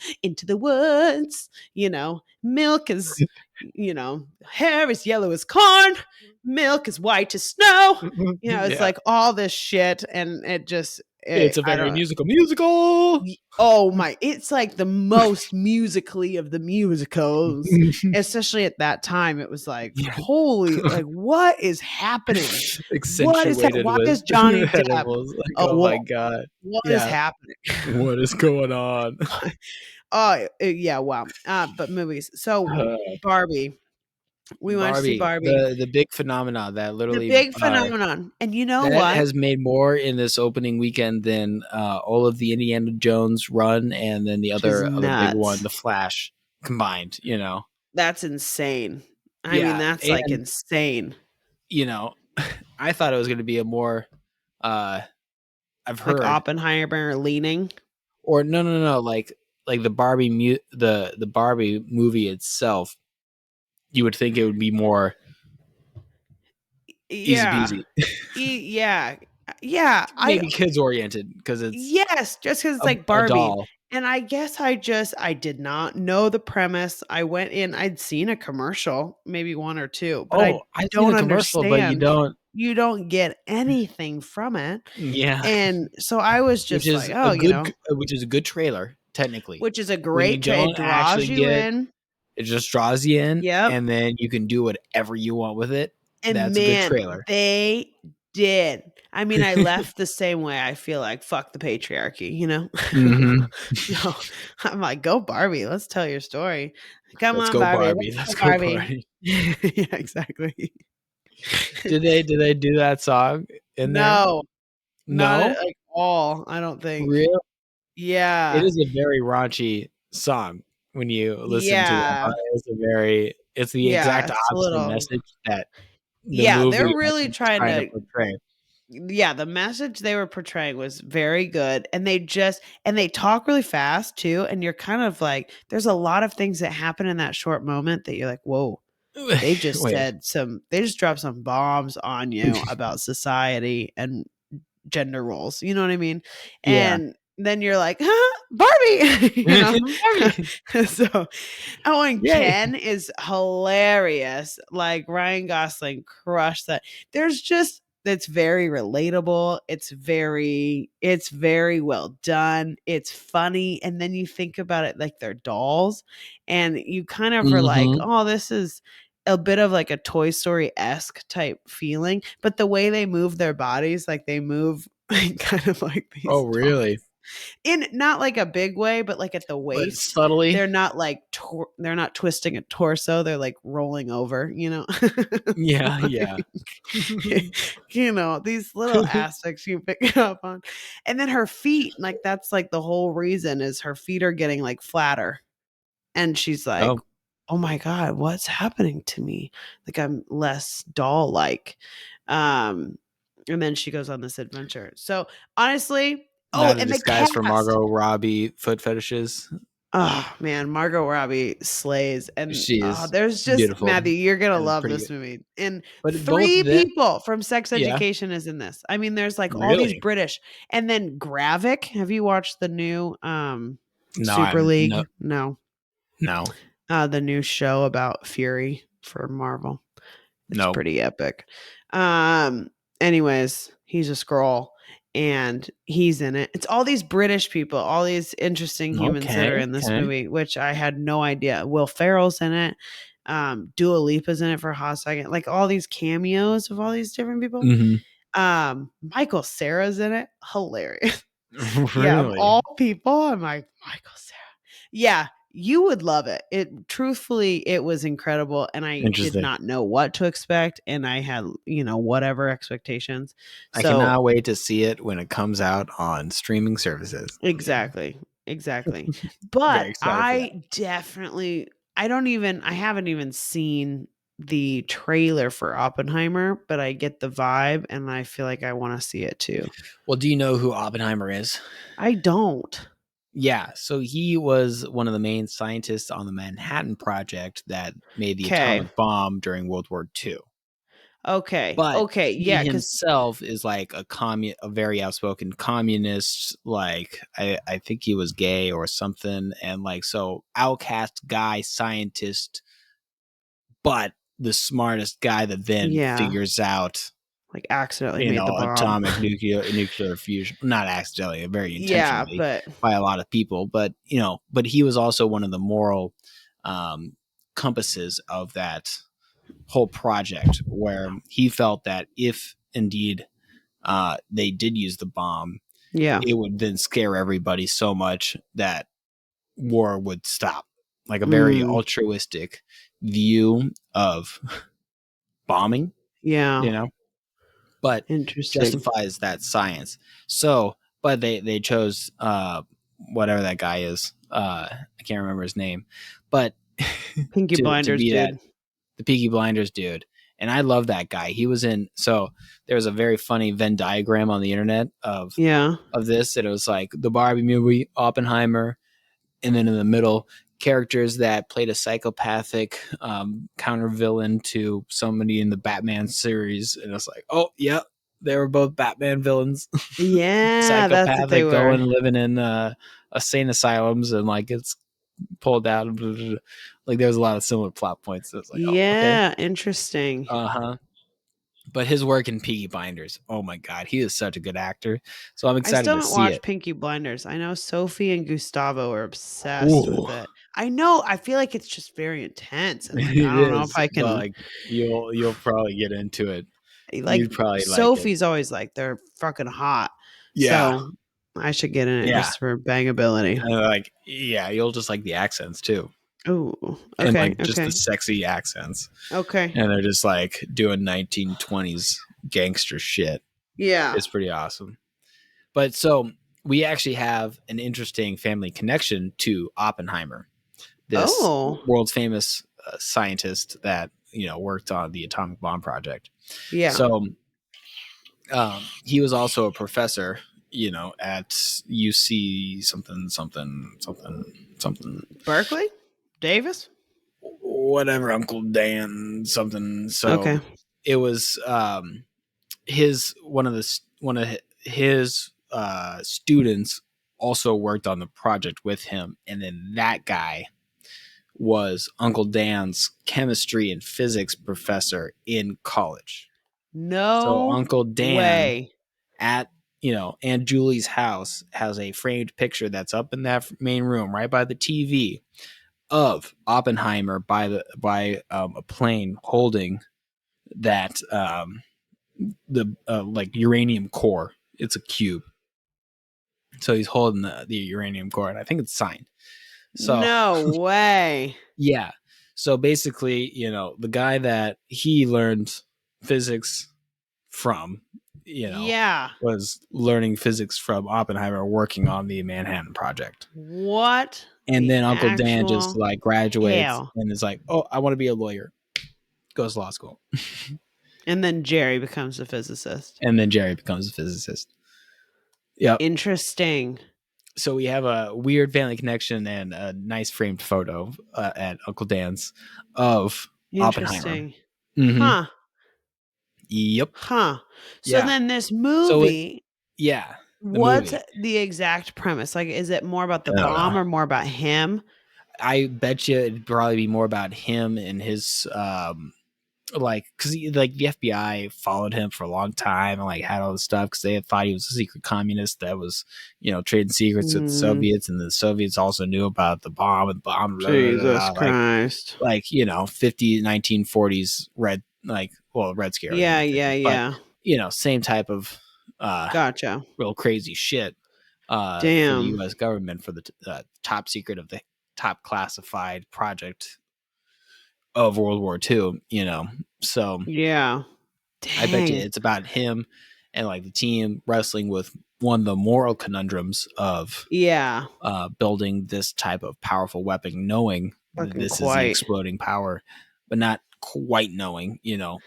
Speaker 2: you know, milk is, you know, hair is yellow as corn, milk is white as snow. You know, it's like all this shit. And it just,
Speaker 1: it's a very musical.
Speaker 2: Oh my, it's like the most musically of the musicals, especially at that time. It was like, holy, like, what is happening? What is happening? Why is Johnny Depp?
Speaker 1: Like, oh my God.
Speaker 2: What is happening?
Speaker 1: What is going on?
Speaker 2: Oh, yeah, wow. But movies. So Barbie. We went to see Barbie.
Speaker 1: The big phenomenon that literally
Speaker 2: the big phenomenon. And you know
Speaker 1: that
Speaker 2: what?
Speaker 1: has made more in this opening weekend than all of the Indiana Jones run and then the other big one, The Flash, combined, you know.
Speaker 2: That's insane. I mean, that's like insane.
Speaker 1: You know, I thought it was going to be a more I've heard
Speaker 2: like Oppenheimer leaning.
Speaker 1: Or no, like the Barbie the Barbie movie itself. You would think it would be more easy peasy.
Speaker 2: Yeah.
Speaker 1: Maybe kids oriented because it's
Speaker 2: just because it's like Barbie. And I guess I did not know the premise. I went in, I'd seen a commercial, maybe one or two, but I don't understand.
Speaker 1: But
Speaker 2: you don't get anything from it.
Speaker 1: Yeah.
Speaker 2: And so I was just like,
Speaker 1: which is a good trailer, technically.
Speaker 2: Which is a great trailer. It draws you in.
Speaker 1: It just draws you in.
Speaker 2: Yep.
Speaker 1: And then you can do whatever you want with it.
Speaker 2: And
Speaker 1: that's a good trailer.
Speaker 2: They did. I mean, I left the same way. I feel like, fuck the patriarchy, you know? So I'm like, go Barbie. Let's tell your story. Let's
Speaker 1: go
Speaker 2: Barbie.
Speaker 1: Let's go Barbie.
Speaker 2: Yeah, exactly.
Speaker 1: Did they do that song in there?
Speaker 2: No. Not at all, I don't think.
Speaker 1: Really?
Speaker 2: Yeah.
Speaker 1: It is a very raunchy song when you listen to it. It's the exact opposite message that the movie
Speaker 2: they're really trying to
Speaker 1: portray.
Speaker 2: Yeah, the message they were portraying was very good. And they talk really fast too. And you're kind of like, there's a lot of things that happen in that short moment that you're like, whoa, they just they just dropped some bombs on you about society and gender roles. You know what I mean?
Speaker 1: Yeah.
Speaker 2: And then you're like, huh, Barbie, you know?
Speaker 1: Barbie.
Speaker 2: So, oh, and
Speaker 1: Yay.
Speaker 2: Ken is hilarious. Like Ryan Gosling crushed that. There's just, it's very relatable. It's very well done. It's funny. And then you think about it like they're dolls. And you kind of are like, oh, this is a bit of like a Toy Story-esque type feeling. But the way they move their bodies, like they move kind of like these.
Speaker 1: Oh, really?
Speaker 2: Dolls. In not like a big way, but like at the waist.
Speaker 1: But subtly.
Speaker 2: They're not like they're not twisting a torso. They're like rolling over, you know?
Speaker 1: Yeah,
Speaker 2: like,
Speaker 1: yeah.
Speaker 2: you know, these little aspects you pick up on. And then her feet, like that's like the whole reason is her feet are getting like flatter. And she's like, oh my God, what's happening to me? Like I'm less doll like. And then she goes on this adventure. So honestly,
Speaker 1: Not a
Speaker 2: and the
Speaker 1: disguise
Speaker 2: cast.
Speaker 1: for Margot Robbie foot fetishes.
Speaker 2: Oh man, Margot Robbie slays, and
Speaker 1: She is
Speaker 2: there's just
Speaker 1: beautiful.
Speaker 2: Matthew, you're gonna
Speaker 1: And
Speaker 2: love
Speaker 1: pretty
Speaker 2: this
Speaker 1: good.
Speaker 2: movie. And
Speaker 1: But both
Speaker 2: 3
Speaker 1: that,
Speaker 2: people from Sex
Speaker 1: yeah.
Speaker 2: Education is in this. I mean, there's like all these
Speaker 1: Really?
Speaker 2: British, and then Gravik. Have you watched the new
Speaker 1: No,
Speaker 2: Super League?
Speaker 1: No.
Speaker 2: The new show about Fury for Marvel. It's
Speaker 1: No.
Speaker 2: pretty epic. Anyways, he's a scroll and he's in it. It's all these British people, all these interesting humans that are in this movie, which I had no idea. Will Ferrell's in it. Dua Lipa's in it for a hot second. Like all these cameos of all these different people. Michael Cera's in it. Hilarious.
Speaker 1: Really?
Speaker 2: Yeah, of all people, I'm like, Michael Cera. Yeah, you would love it. It truthfully, it was incredible, and I did not know what to expect, and I had, whatever expectations.
Speaker 1: I cannot wait to see it when it comes out on streaming services.
Speaker 2: Exactly. But I haven't even seen the trailer for Oppenheimer, but I get the vibe, and I feel like I want to see it too.
Speaker 1: Well, do you know who Oppenheimer is?
Speaker 2: I don't.
Speaker 1: Yeah, so he was one of the main scientists on the Manhattan Project that made the atomic bomb during World War II.
Speaker 2: Okay.
Speaker 1: But
Speaker 2: he
Speaker 1: himself is like a very outspoken communist. Like I think he was gay or something, and like so outcast guy scientist, but the smartest guy that then figures out.
Speaker 2: Like accidentally made the bomb.
Speaker 1: Atomic nuclear fusion, not accidentally, very intentionally by a lot of people. But but he was also one of the moral compasses of that whole project, where he felt that if indeed they did use the bomb, it would then scare everybody so much that war would stop. Like a very altruistic view of bombing. But justifies that science. So, but they chose whatever that guy is. I can't remember his name, but
Speaker 2: Pinky Blinders dude.
Speaker 1: The Peaky Blinders dude. And I love that guy. He was in. So there was a very funny Venn diagram on the internet of this, and it was like the Barbie movie, Oppenheimer, and then in the middle, characters that played a psychopathic counter villain to somebody in the Batman series, and it's like, oh yeah, they were both Batman villains.
Speaker 2: Yeah,
Speaker 1: psychopathic,
Speaker 2: that's what they were.
Speaker 1: going living in insane asylums, and like it's pulled out. Like there was a lot of similar plot points. So it's like,
Speaker 2: interesting.
Speaker 1: But his work in Peaky Blinders, oh my God, he is such a good actor. So I'm excited to see it.
Speaker 2: I still haven't watched Peaky Blinders. I know Sophie and Gustavo are obsessed with it. I know. I feel like it's just very intense, and like, I don't know if I can.
Speaker 1: Like you'll probably get into it.
Speaker 2: Like
Speaker 1: you'd probably
Speaker 2: Sophie's always like they're fucking hot.
Speaker 1: Yeah,
Speaker 2: so I should get in it just for bangability.
Speaker 1: Like you'll just like the accents too.
Speaker 2: Oh, okay.
Speaker 1: And like just the sexy accents.
Speaker 2: Okay.
Speaker 1: And they're just like doing 1920s gangster shit.
Speaker 2: Yeah.
Speaker 1: It's pretty awesome. But so we actually have an interesting family connection to Oppenheimer, this world's famous scientist that, worked on the atomic bomb project.
Speaker 2: Yeah.
Speaker 1: So he was also a professor, at UC something.
Speaker 2: Berkeley? Davis?
Speaker 1: Whatever, Uncle Dan something. So it was one of his students also worked on the project with him, and then that guy was Uncle Dan's chemistry and physics professor in college. So Uncle Dan
Speaker 2: way.
Speaker 1: at Aunt Julie's house has a framed picture that's up in that main room right by the TV of Oppenheimer by a plane holding that the like uranium core. It's a cube. So he's holding the uranium core, and I think it's signed. So
Speaker 2: no way.
Speaker 1: Yeah. So basically, the guy that he learned physics from, was learning physics from Oppenheimer working on the Manhattan Project.
Speaker 2: What?
Speaker 1: And then Uncle Dan just like graduates
Speaker 2: hell?
Speaker 1: and is like, oh, I want to be a lawyer. Goes to law school.
Speaker 2: And then Jerry becomes a physicist.
Speaker 1: And then Jerry becomes a physicist. Yeah.
Speaker 2: Interesting.
Speaker 1: So we have a weird family connection and a nice framed photo at Uncle Dan's of Oppenheimer.
Speaker 2: Mm-hmm. Huh.
Speaker 1: Yep.
Speaker 2: Huh. So then this movie. What's the exact premise? Like, is it more about the bomb or more about him?
Speaker 1: I bet you it'd probably be more about him and his because the FBI followed him for a long time and like had all this stuff because they thought he was a secret communist that was trading secrets with the Soviets, and the Soviets also knew about the bomb and
Speaker 2: Jesus Christ,
Speaker 1: like 1940s red scare.
Speaker 2: Yeah.
Speaker 1: But, same type of
Speaker 2: gotcha,
Speaker 1: real crazy shit. For the U.S. government for the top secret of the top classified project of World War II, so
Speaker 2: yeah.
Speaker 1: Dang. I bet you it's about him and like the team wrestling with one of the moral conundrums of building this type of powerful weapon, knowing that this is the exploding power, but not quite knowing,
Speaker 2: the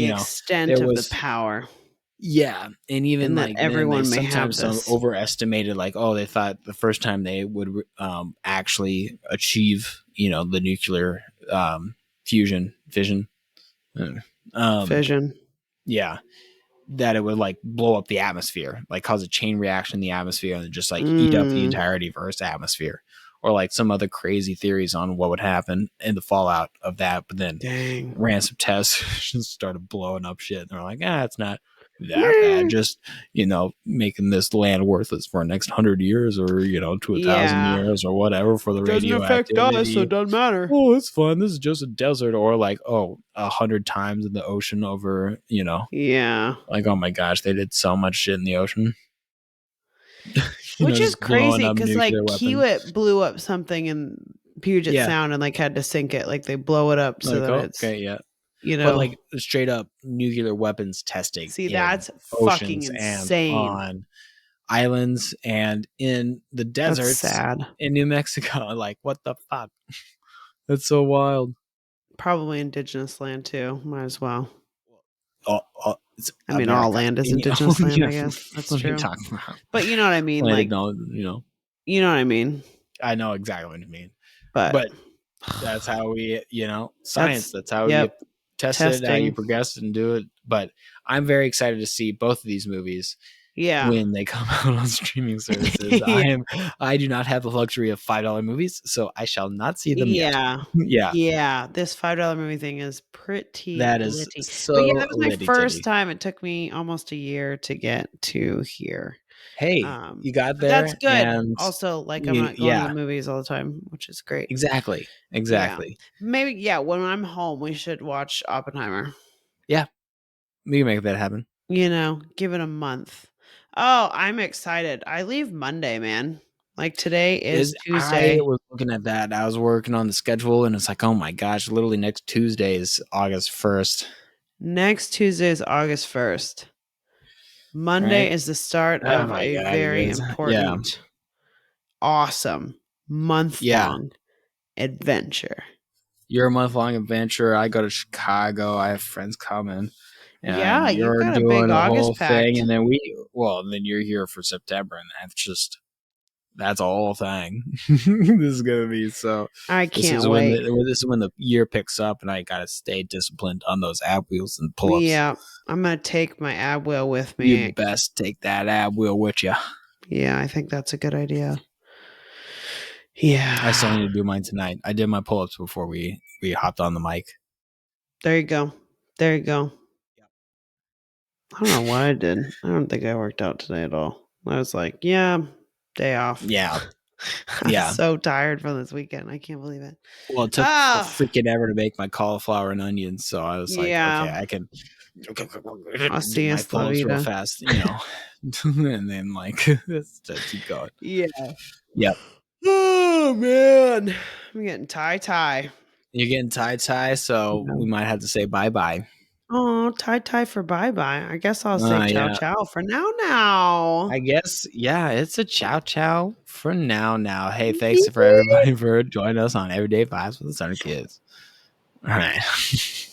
Speaker 2: extent of the power.
Speaker 1: Yeah, and even
Speaker 2: and like everyone may have this.
Speaker 1: Overestimated, like, they thought the first time they would actually achieve, the nuclear fission. Yeah, that it would like blow up the atmosphere, like cause a chain reaction in the atmosphere and just like eat up the entirety of Earth's atmosphere, or like some other crazy theories on what would happen in the fallout of that. But then ransom tests just started blowing up shit, and they're like, it's not that bad, just making this land worthless for the next 100 years or to 1,000 years or whatever for the radioactivity.
Speaker 2: Doesn't affect us, so it doesn't matter.
Speaker 1: Oh, it's fun, this is just a desert. Or like 100 times in the ocean over, like, oh my gosh, they did so much shit in the ocean.
Speaker 2: Which is crazy because like Kiewit blew up something in Puget Sound and like had to sink it, like they blow it up so that it's
Speaker 1: but like straight up nuclear weapons testing.
Speaker 2: See, that's fucking insane.
Speaker 1: And on islands and in the deserts in New Mexico. Like, what the fuck? That's so wild.
Speaker 2: Probably indigenous land too. Might as well.
Speaker 1: I mean,
Speaker 2: all land is indigenous land, I guess. That's
Speaker 1: what
Speaker 2: true.
Speaker 1: Are you talking about?
Speaker 2: But you know what I mean?
Speaker 1: Like,
Speaker 2: you know what I mean?
Speaker 1: I know exactly what you mean. But that's how we, science. That's how you test it, how you progress and do it. But I'm very excited to see both of these movies. When they come out on streaming services. I do not have the luxury of $5 movies, so I shall not see them yet.
Speaker 2: This $5 movie thing is pretty
Speaker 1: that is
Speaker 2: litty.
Speaker 1: So
Speaker 2: but that was my first time. It took me almost a year to get to here.
Speaker 1: Hey, you got there.
Speaker 2: That's good. And also, like, I'm not going to the movies all the time, which is great.
Speaker 1: Exactly.
Speaker 2: Maybe when I'm home we should watch Oppenheimer.
Speaker 1: We can make that happen.
Speaker 2: Give it a month. Oh, I'm excited. I leave Monday, man. Like, today is Tuesday.
Speaker 1: I was looking at that. I was working on the schedule, and it's like, oh my gosh, literally next Tuesday is August 1st.
Speaker 2: Next Tuesday is August 1st. Monday is the start of a very important, awesome month-long adventure.
Speaker 1: You're a month-long adventure. I go to Chicago. I have friends coming. And
Speaker 2: you're doing a big August pact.
Speaker 1: thing, and then then you're here for September, and that's just That's a whole thing. This is gonna be so.
Speaker 2: I can't wait.
Speaker 1: This is when the year picks up, and I gotta stay disciplined on those ab wheels and pull-ups.
Speaker 2: Yeah, I'm gonna take my ab wheel with me.
Speaker 1: You best take that ab wheel with you.
Speaker 2: Yeah, I think that's a good idea. Yeah,
Speaker 1: I still need to do mine tonight. I did my pull-ups before we hopped on the mic.
Speaker 2: There you go. There you go. I don't know what I did. I don't think I worked out today at all. I was like, yeah, day off.
Speaker 1: Yeah.
Speaker 2: I'm so tired from this weekend. I can't believe it.
Speaker 1: Well, it took freaking ever to make my cauliflower and onions, so I was like, okay, I can
Speaker 2: I'll see
Speaker 1: my pull-ups real fast, and then like keep going.
Speaker 2: Yeah.
Speaker 1: Yep.
Speaker 2: Oh man, I'm getting tie.
Speaker 1: You're getting tie, so we might have to say bye.
Speaker 2: Oh, tie for bye. I guess I'll say ciao for now.
Speaker 1: I guess, yeah, it's a ciao for now. Hey, thanks for everybody for joining us on Everyday Vibes with the Sunderkids. All right.